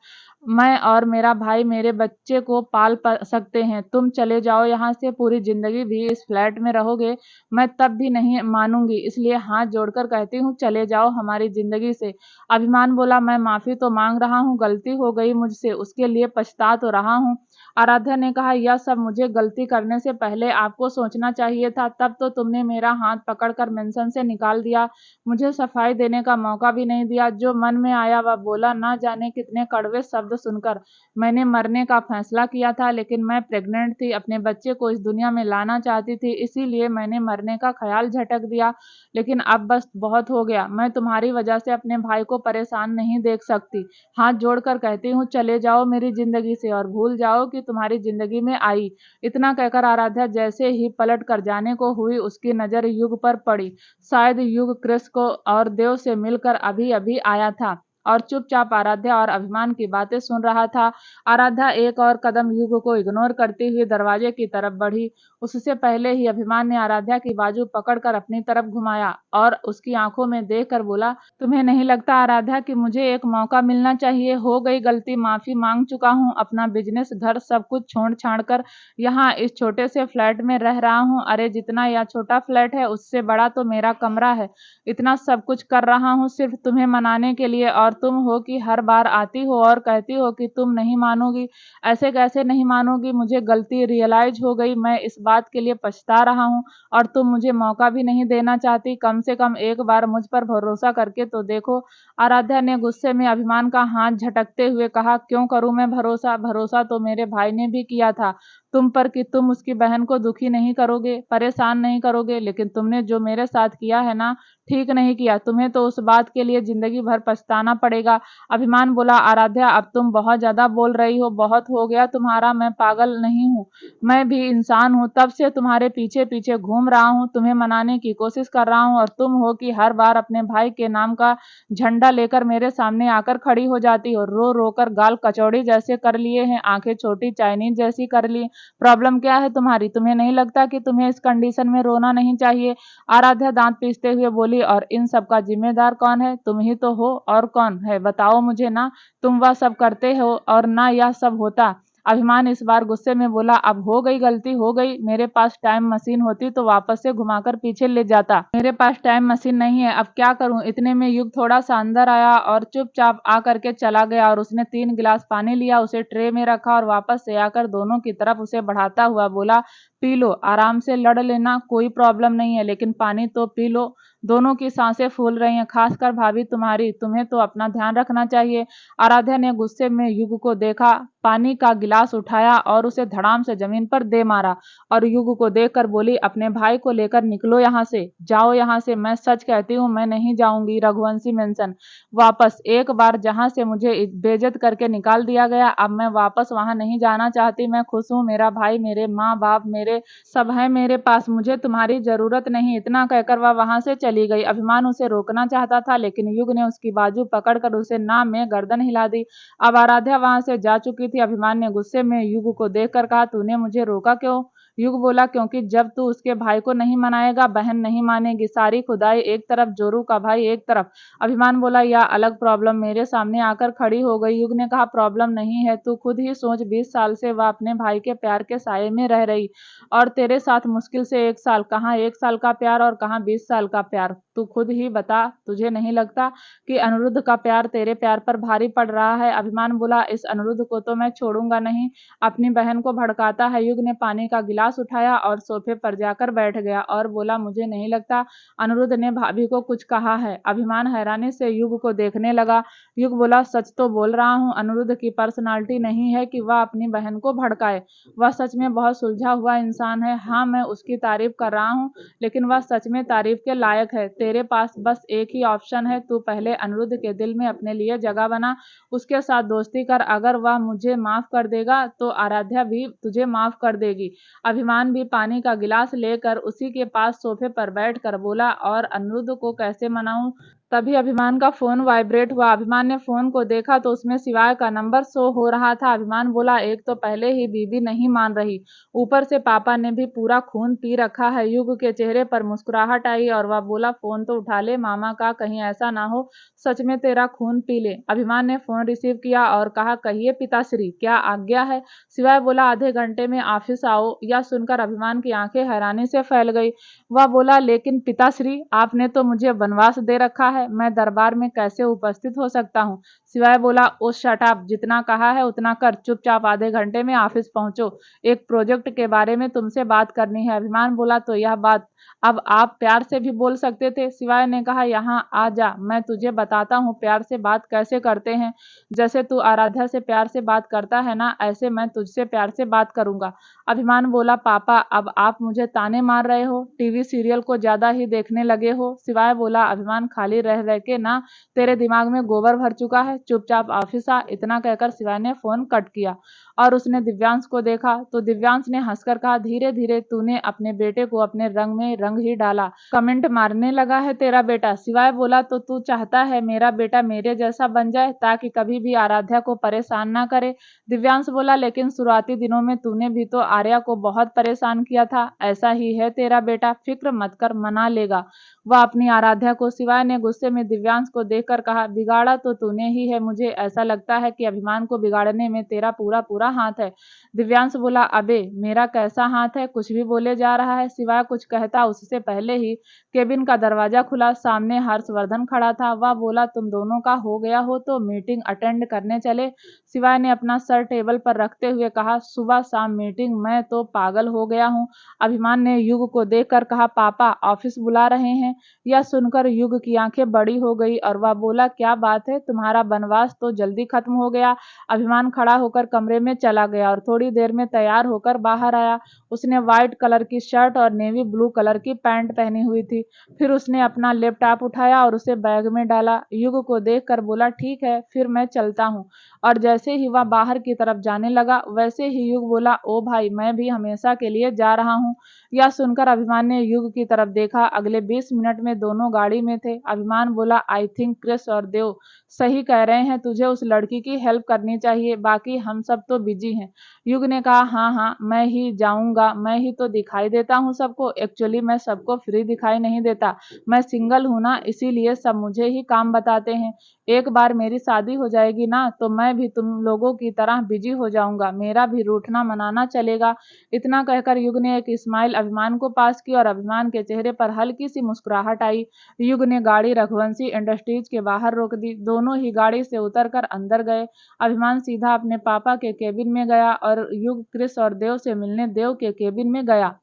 मैं और मेरा भाई मेरे बच्चे को पाल सकते हैं। तुम चले जाओ यहाँ से, पूरी जिंदगी भी इस फ्लैट में रहोगे, मैं तब भी नहीं मानूंगी। इसलिए हाथ जोड़कर कहती हूँ, चले जाओ हमारी जिंदगी से। अभिमान बोला, मैं माफी तो मांग रहा हूँ, गलती हो गई मुझसे, उसके लिए पछता तो रहा हूँ। आराध्या ने कहा, यह सब मुझे गलती करने से पहले आपको सोचना चाहिए था। तब तो तुमने मेरा हाथ पकड़कर मेंशन से निकाल दिया, मुझे सफाई देने का मौका भी नहीं दिया। जो मन में आया वह बोला। ना जाने कितने कड़वे शब्द सुनकर मैंने मरने का फैसला किया था, लेकिन मैं प्रेग्नेंट थी, अपने बच्चे को इस दुनिया में लाना चाहती थी, इसीलिए मैंने मरने का ख्याल झटक दिया। लेकिन अब बस बहुत हो गया, मैं तुम्हारी वजह से अपने भाई को परेशान नहीं देख सकती। हाथ जोड़कर कहती हूँ, चले जाओ मेरी जिंदगी से और भूल जाओ कि तुम्हारी जिंदगी में आई। इतना कहकर आराध्या जैसे ही पलट कर जाने को हुई, उसकी नजर युग पर पड़ी। शायद युग कृष्ण को और देव से मिलकर अभी अभी आया था और चुपचाप आराध्या और अभिमान की बातें सुन रहा था। आराध्या एक और कदम युग को इग्नोर करती हुई दरवाजे की तरफ बढ़ी। उससे पहले ही अभिमान ने आराध्या की बाजू पकड़कर अपनी तरफ घुमाया और उसकी आंखों में देखकर बोला, तुम्हें नहीं लगता आराध्या कि मुझे एक मौका मिलना चाहिए? हो गई गलती, माफी मांग चुका हूँ, अपना बिजनेस घर सब कुछ छोड़ छाड़ कर यहाँ इस छोटे से फ्लैट में रह रहा हूँ। अरे जितना यह छोटा फ्लैट है उससे बड़ा तो मेरा कमरा है। इतना सब कुछ कर रहा हूँ सिर्फ तुम्हें मनाने के लिए, और तुम हो कि हर बार आती हो और कहती हो कि तुम नहीं मानोगी। ऐसे कैसे नहीं मानोगी? मुझे गलती रियलाइज हो गई, मैं इस बात के लिए पछता रहा हूँ और तुम मुझे मौका भी नहीं देना चाहती। कम से कम एक बार मुझ पर भरोसा करके तो देखो। आराध्या ने गुस्से में अभिमान का हाथ झटकते हुए कहा, क्यों करूं मैं भरोसा? भरोसा तो मेरे भाई ने भी किया था तुम पर कि तुम उसकी बहन को दुखी नहीं करोगे, परेशान नहीं करोगे, लेकिन तुमने जो मेरे साथ किया है ना, ठीक नहीं किया। तुम्हें तो उस बात के लिए जिंदगी भर पछताना पड़ेगा। अभिमान बोला, आराध्या अब तुम बहुत ज्यादा बोल रही हो, बहुत हो गया तुम्हारा, मैं पागल नहीं हूँ, मैं भी इंसान हूँ, तब से तुम्हारे पीछे पीछे घूम रहा हूँ, तुम्हें मनाने की कोशिश कर रहा हूँ और तुम हो कि हर बार अपने भाई के नाम का झंडा लेकर मेरे सामने आकर खड़ी हो जाती हो, रो रो कर गाल कचौड़ी जैसे कर लिए हैं, आंखें छोटी चाइनीज जैसी कर ली। प्रॉब्लम क्या है तुम्हारी? तुम्हें नहीं लगता कि तुम्हें इस कंडीशन में रोना नहीं चाहिए? आराध्या दांत पीसते हुए बोली, और इन सब का जिम्मेदार कौन है? तुम ही तो हो, और कौन है बताओ मुझे ना। तुम वह सब करते हो और ना यह सब होता। अभिमान इस बार गुस्से में बोला, अब हो गई गलती हो गई, मेरे पास टाइम मशीन होती तो वापस से घुमाकर पीछे ले जाता, मेरे पास टाइम मशीन नहीं है, अब क्या करूं। इतने में युग थोड़ा सा अंदर आया और चुपचाप आ करके चला गया और उसने 3 गिलास पानी लिया, उसे ट्रे में रखा और वापस से आकर दोनों की तरफ उसे बढ़ाता हुआ बोला, पी लो, आराम से लड़ लेना, कोई प्रॉब्लम नहीं है, लेकिन पानी तो पी लो। दोनों की सांसें फूल रही हैं, खासकर भाभी तुम्हारी, तुम्हें तो अपना ध्यान रखना चाहिए। आराध्या ने गुस्से में युग को देखा, पानी का गिलास उठाया और उसे धड़ाम से जमीन पर दे मारा और युग को देखकर बोली, अपने भाई को लेकर निकलो यहाँ से, जाओ यहाँ से, मैं सच कहती हूँ मैं नहीं जाऊंगी रघुवंशी मेंशन वापस। एक बार जहाँ से मुझे बेइज्जत करके निकाल दिया गया, अब मैं वापस वहाँ नहीं जाना चाहती, मैं खुश हूँ, मेरा भाई, मेरे माँ बाप, मेरे सब है मेरे पास, मुझे तुम्हारी जरूरत नहीं। इतना कहकर वह वहां से चली गई। अभिमान उसे रोकना चाहता था, लेकिन युग ने उसकी बाजू पकड़कर उसे ना में गर्दन हिला दी। अब आराध्या वहां से जा चुकी थी। अभिमान ने गुस्से में युग को देखकर कहा, तूने मुझे रोका क्यों? युग बोला, क्योंकि जब तू उसके भाई को नहीं मनाएगा, बहन नहीं मानेगी, सारी खुदाई एक तरफ, जोरू का भाई एक तरफ। अभिमान बोला, यह अलग प्रॉब्लम मेरे सामने आकर खड़ी हो गई। युग ने कहा, प्रॉब्लम नहीं है, तू खुद ही सोच, 20 साल से वह अपने भाई के प्यार के साये में रह रही और तेरे साथ मुश्किल से 1 साल, कहाँ 1 साल का प्यार और कहाँ 20 साल का प्यार, तू खुद ही बता। तुझे नहीं लगता कि अनिरुद्ध का प्यार तेरे प्यार पर भारी पड़ रहा है? अभिमान बोला, इस अनिरुद्ध को तो मैं छोड़ूंगा नहीं, अपनी बहन को भड़काता है। युग ने पानी का गिलास उठाया और सोफे पर जाकर बैठ गया और बोला, मुझे नहीं लगता अनिरुद्ध ने भाभी को कुछ कहा है। अभिमान हैरानी से युग को देखने लगा। युग बोला, सच तो बोल रहा हूँ, अनिरुद्ध की पर्सनालिटी नहीं है कि वह अपनी बहन को भड़काए, वह सच में बहुत सुलझा हुआ इंसान है। हाँ, मैं उसकी तारीफ कर रहा हूँ, लेकिन वह सच में तारीफ के लायक है। तेरे पास बस एक ही ऑप्शन है, तू पहले अनिरुद्ध के दिल में अपने लिए जगह बना, उसके साथ दोस्ती कर, अगर वह मुझे माफ कर देगा तो आराध्या भी तुझे माफ कर देगी। अभिमान भी पानी का गिलास लेकर उसी के पास सोफे पर बैठकर बोला, और अनिरुद्ध को कैसे मनाऊं? तभी अभिमान का फोन वाइब्रेट हुआ। अभिमान ने फोन को देखा तो उसमें शिवाय का नंबर शो हो रहा था। अभिमान बोला, एक तो पहले ही बीबी नहीं मान रही, ऊपर से पापा ने भी पूरा खून पी रखा है। युग के चेहरे पर मुस्कुराहट आई और वह बोला, फोन तो उठा ले मामा का, कहीं ऐसा ना हो सच में तेरा खून पी ले। अभिमान ने फोन रिसीव किया और कहा, कहिए पिताश्री, क्या आज्ञा है? शिवाय बोला, आधे घंटे में ऑफिस आओ। यह सुनकर अभिमान की आंखें हैरानी से फैल गई। वह बोला, लेकिन पिताश्री, आपने तो मुझे वनवास दे रखा है, मैं दरबार में कैसे उपस्थित हो सकता हूँ? शिवाय बोला, ओ शट अप, जितना कहा है उतना कर, चुपचाप आधे घंटे में ऑफिस पहुंचो, एक प्रोजेक्ट के बारे में तुमसे बात करनी है। अभिमान बोला, तो यह बात अब आप प्यार से भी बोल सकते थे। शिवाय ने कहा, यहाँ आ जा, मैं तुझे बताता हूँ प्यार से बात कैसे करते हैं। जैसे तू आराध्या से प्यार से बात करता है ना, ऐसे मैं तुझसे प्यार से बात करूंगा। अभिमान बोला, पापा अब आप मुझे ताने मार रहे हो, टीवी सीरियल को ज्यादा ही देखने लगे हो। शिवाय बोला, अभिमान, खाली रह रह के ना तेरे दिमाग में गोबर भर चुका है, चुपचाप ऑफिस आ। इतना कहकर शिवाय ने फोन कट किया और उसने दिव्यांश को देखा तो दिव्यांश ने हंसकर कहा, धीरे धीरे तूने अपने बेटे को अपने रंग में रंग ही डाला, कमेंट मारने लगा है तेरा बेटा। शिवाय बोला, तो तू चाहता है मेरा बेटा मेरे जैसा बन जाए ताकि कभी भी आराध्या को परेशान ना करे? दिव्यांश बोला, लेकिन शुरुआती दिनों में तूने भी तो आर्या को बहुत परेशान किया था, ऐसा ही है तेरा बेटा, फिक्र मत कर, मना लेगा वह अपनी आराध्या को। शिवाय ने गुस्से में दिव्यांश को देखकर कहा, बिगाड़ा तो तूने ही है, मुझे ऐसा लगता है कि अभिमान को बिगाड़ने में तेरा पूरा पूरा हाथ है। दिव्यांश बोला, अबे मेरा कैसा हाथ है, कुछ भी बोले जा रहा है? शिवाय कुछ कहता उससे पहले ही केबिन का दरवाजा खुला, सामने हर्षवर्धन खड़ा था। वह बोला, तुम दोनों का हो गया हो तो मीटिंग अटेंड करने चले। शिवाय ने अपना सर टेबल पर रखते हुए कहा, सुबह शाम मीटिंग, मैं तो पागल हो गया हूँ। अभिमान ने युग को देखकर कहा, पापा ऑफिस बुला रहे हैं। यह सुनकर युग की आंखें बड़ी हो गई और वह बोला, क्या बात है, तुम्हारा वनवास तो जल्दी खत्म हो गया। अभिमान खड़ा होकर कमरे में चला गया और थोड़ी देर में तैयार होकर बाहर आया। उसने व्हाइट कलर की शर्ट और नेवी ब्लू कलर की पैंट पहनी हुई थी। फिर उसने अपना लैपटॉप उठाया और उसे बैग में डाला। युग को देखकर बोला, ठीक है, फिर मैं चलता हूँ। और जैसे ही वह बाहर की तरफ जाने लगा वैसे ही युग बोला, ओ भाई, मैं भी हमेशा के लिए जा रहा हूँ। यह सुनकर अभिमान ने युग की तरफ देखा। अगले 20 मिनट में दोनों गाड़ी में थे। अभिमान बोला, आई थिंक क्रिस और देव सही कह रहे हैं, तुझे उस लड़की की हेल्प करनी चाहिए, बाकी हम सब तो बिजी हैं। युग ने कहा, हाँ हाँ, मैं ही जाऊंगा, मैं ही तो दिखाई देता हूँ सबको। एक्चुअली मैं सबको फ्री दिखाई नहीं देता, मैं सिंगल हूँ ना, इसीलिए सब मुझे ही काम बताते हैं। एक बार मेरी शादी हो जाएगी ना तो मैं भी तुम लोगों की तरह बिजी हो जाऊंगा, मेरा भी रूठना मनाना चलेगा। इतना कहकर युग ने एक स्माइल अभिमान को पास की और अभिमान के चेहरे पर हल्की सी मुस्कुराहट आई। युग ने गाड़ी रघुवंशी इंडस्ट्रीज के बाहर रोक दी। दोनों ही गाड़ी से उतरकर अंदर गए। अभिमान सीधा अपने पापा के केबिन में गया और युग क्रिस और देव से मिलने देव के केबिन में गया।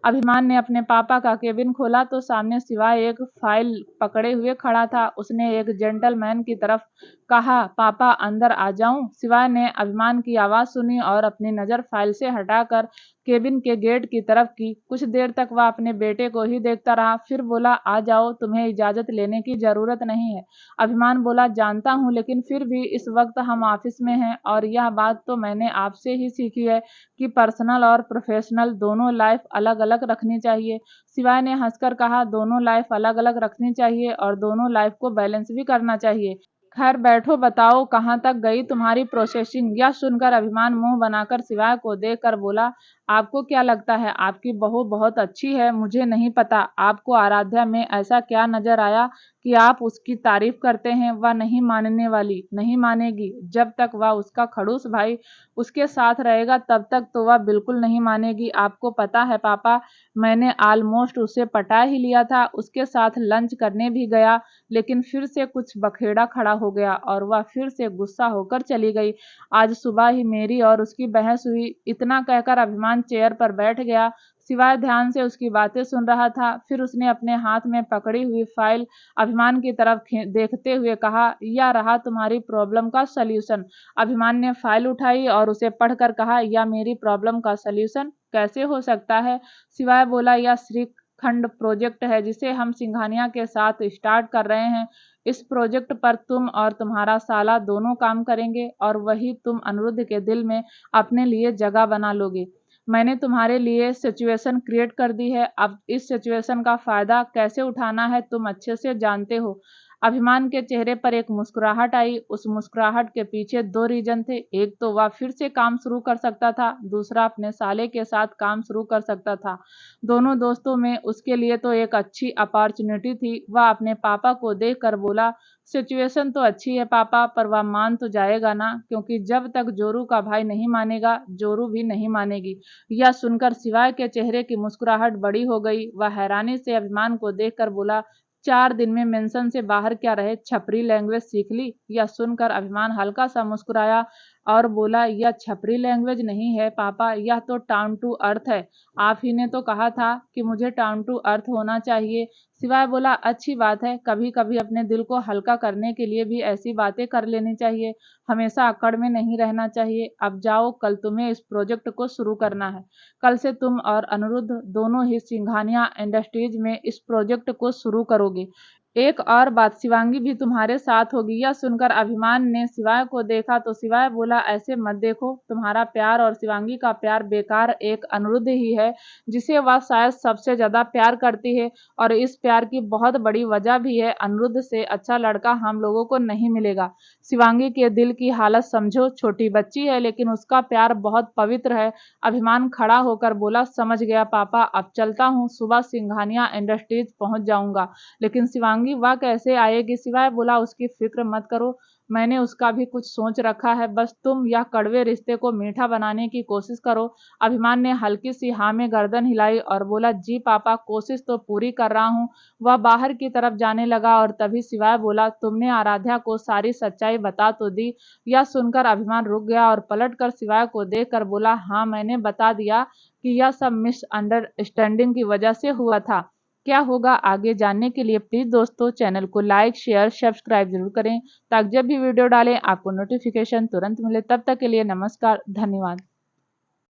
अभिमान ने अपने पापा का केबिन खोला तो सामने सिवाय एक फाइल पकड़े हुए खड़ा था। उसने एक जेंटलमैन की तरफ कहा, पापा अंदर आ जाऊं? सिवाय ने अभिमान की आवाज सुनी और अपनी नजर फाइल से हटाकर केबिन के गेट की तरफ की। कुछ देर तक वह अपने बेटे को ही देखता रहा, फिर बोला, आ जाओ, तुम्हें इजाजत लेने की जरूरत नहीं है। अभिमान बोला, जानता हूँ, लेकिन फिर भी इस वक्त हम ऑफिस में हैं और यह बात तो मैंने आपसे ही सीखी है कि पर्सनल और प्रोफेशनल दोनों लाइफ अलग अलग रखनी चाहिए। सिवाय ने हंसकर कहा, दोनों लाइफ अलग अलग रखनी चाहिए और दोनों लाइफ को बैलेंस भी करना चाहिए। खैर बैठो, बताओ कहाँ तक गई तुम्हारी प्रोसेसिंग? यह सुनकर अभिमान मुंह बनाकर सिवाय को देखकर बोला, आपको क्या लगता है आपकी बहू बहुत अच्छी है? मुझे नहीं पता, आपको आराध्या में ऐसा क्या नजर आया कि आप उसकी तारीफ करते हैं? वह नहीं मानने वाली, नहीं मानेगी। जब तक वह उसका खड़ूस भाई उसके साथ रहेगा तब तक तो वह बिल्कुल नहीं मानेगी। आपको पता है पापा, मैंने ऑलमोस्ट उसे पटा ही लिया था, उसके साथ लंच करने भी गया, लेकिन फिर से कुछ बखेड़ा खड़ा हो गया और वह फिर से गुस्सा होकर चली गई। आज सुबह ही मेरी और उसकी बहस हुई। इतना कहकर अभिमान चेयर पर बैठ गया। सिवाय ध्यान से उसकी बातें सुन रहा था। फिर उसने अपने हाथ में पकड़ी हुई फाइल अभिमान की तरफ देखते हुए कहा, यह रहा तुम्हारी प्रॉब्लम का सल्यूशन। अभिमान ने फाइल उठाई और उसे पढ़कर कहा, यह मेरी प्रॉब्लम का सल्यूशन कैसे हो सकता है? सिवाय बोला, यह श्रीखंड प्रोजेक्ट है जिसे हम सिंघानिया के साथ स्टार्ट कर रहे हैं। इस प्रोजेक्ट पर तुम और तुम्हारा साला दोनों काम करेंगे और वही तुम अनिरुद्ध के दिल में अपने लिए जगह बना लोगे। मैंने तुम्हारे लिए सिचुएशन क्रिएट कर दी है। अब इस सिचुएशन का फायदा कैसे उठाना है तुम अच्छे से जानते हो। अभिमान के चेहरे पर एक मुस्कुराहट आई। उस मुस्कुराहट के पीछे दो रीजन थे। एक तो वह फिर से काम शुरू कर सकता था, दूसरा अपने साले के साथ काम शुरू कर सकता था। दोनों दोस्तों में उसके लिए तो एक अच्छी अपॉर्चुनिटी थी। वह अपने पापा को देखकर बोला, सिचुएशन तो अच्छी है पापा, पर वह मान तो जाएगा ना? क्योंकि जब तक जोरू का भाई नहीं मानेगा, जोरू भी नहीं मानेगी। यह सुनकर सिवाय के चेहरे की मुस्कुराहट बड़ी हो गई। वह हैरानी से अभिमान को देखकर बोला, 4 दिन में मेंशन से बाहर क्या रहे, छपरी लैंग्वेज सीख ली? यह सुनकर अभिमान हल्का सा मुस्कुराया और बोला, यह छपरी लैंग्वेज नहीं है पापा, यह तो टाउन टू अर्थ है। आप ही ने तो कहा था कि मुझे टाउन टू अर्थ होना चाहिए। सिवाय बोला, अच्छी बात है, कभी कभी अपने दिल को हल्का करने के लिए भी ऐसी बातें कर लेनी चाहिए, हमेशा अकड़ में नहीं रहना चाहिए। अब जाओ, कल तुम्हें इस प्रोजेक्ट को शुरू करना है। कल से तुम और अनिरुद्ध दोनों ही सिंघानिया इंडस्ट्रीज में इस प्रोजेक्ट को शुरू करोगे। एक और बात, शिवांगी भी तुम्हारे साथ होगी। यह सुनकर अभिमान ने सिवाय को देखा तो सिवाय बोला, ऐसे मत देखो, तुम्हारा प्यार और शिवांगी का प्यार बेकार एक अनिरुद्ध ही है जिसे वह शायद सबसे ज्यादा प्यार करती है, और इस प्यार की बहुत बड़ी वजह भी है, अनिरुद्ध से अच्छा लड़का हम लोगों को नहीं मिलेगा। शिवांगी के दिल की हालत समझो, छोटी बच्ची है लेकिन उसका प्यार बहुत पवित्र है। अभिमान खड़ा होकर बोला, समझ गया पापा, अब चलता हूँ, सुबह सिंघानिया इंडस्ट्रीज पहुंच जाऊंगा। लेकिन शिवांगी वह कैसे आएगी? सिवाय बोला, उसकी फिक्र मत करो, मैंने उसका भी कुछ सोच रखा है, बस तुम यह कड़वे रिश्ते को मीठा बनाने की कोशिश करो। अभिमान ने हल्की सी हाँ में गर्दन हिलाई और बोला, जी पापा, कोशिश तो पूरी कर रहा हूँ। वह बाहर की तरफ जाने लगा और तभी सिवाय बोला, तुमने आराध्या को सारी सच्चाई बता तो दी? यह सुनकर अभिमान रुक गया और पलटकर सिवाय को देखकर बोला, हाँ, मैंने बता दिया कि यह सब मिसअंडरस्टैंडिंग की वजह से हुआ था। क्या होगा आगे जानने के लिए प्लीज़ दोस्तों चैनल को लाइक शेयर सब्सक्राइब जरूर करें, ताकि जब भी वीडियो डालें आपको नोटिफिकेशन तुरंत मिले। तब तक के लिए नमस्कार, धन्यवाद।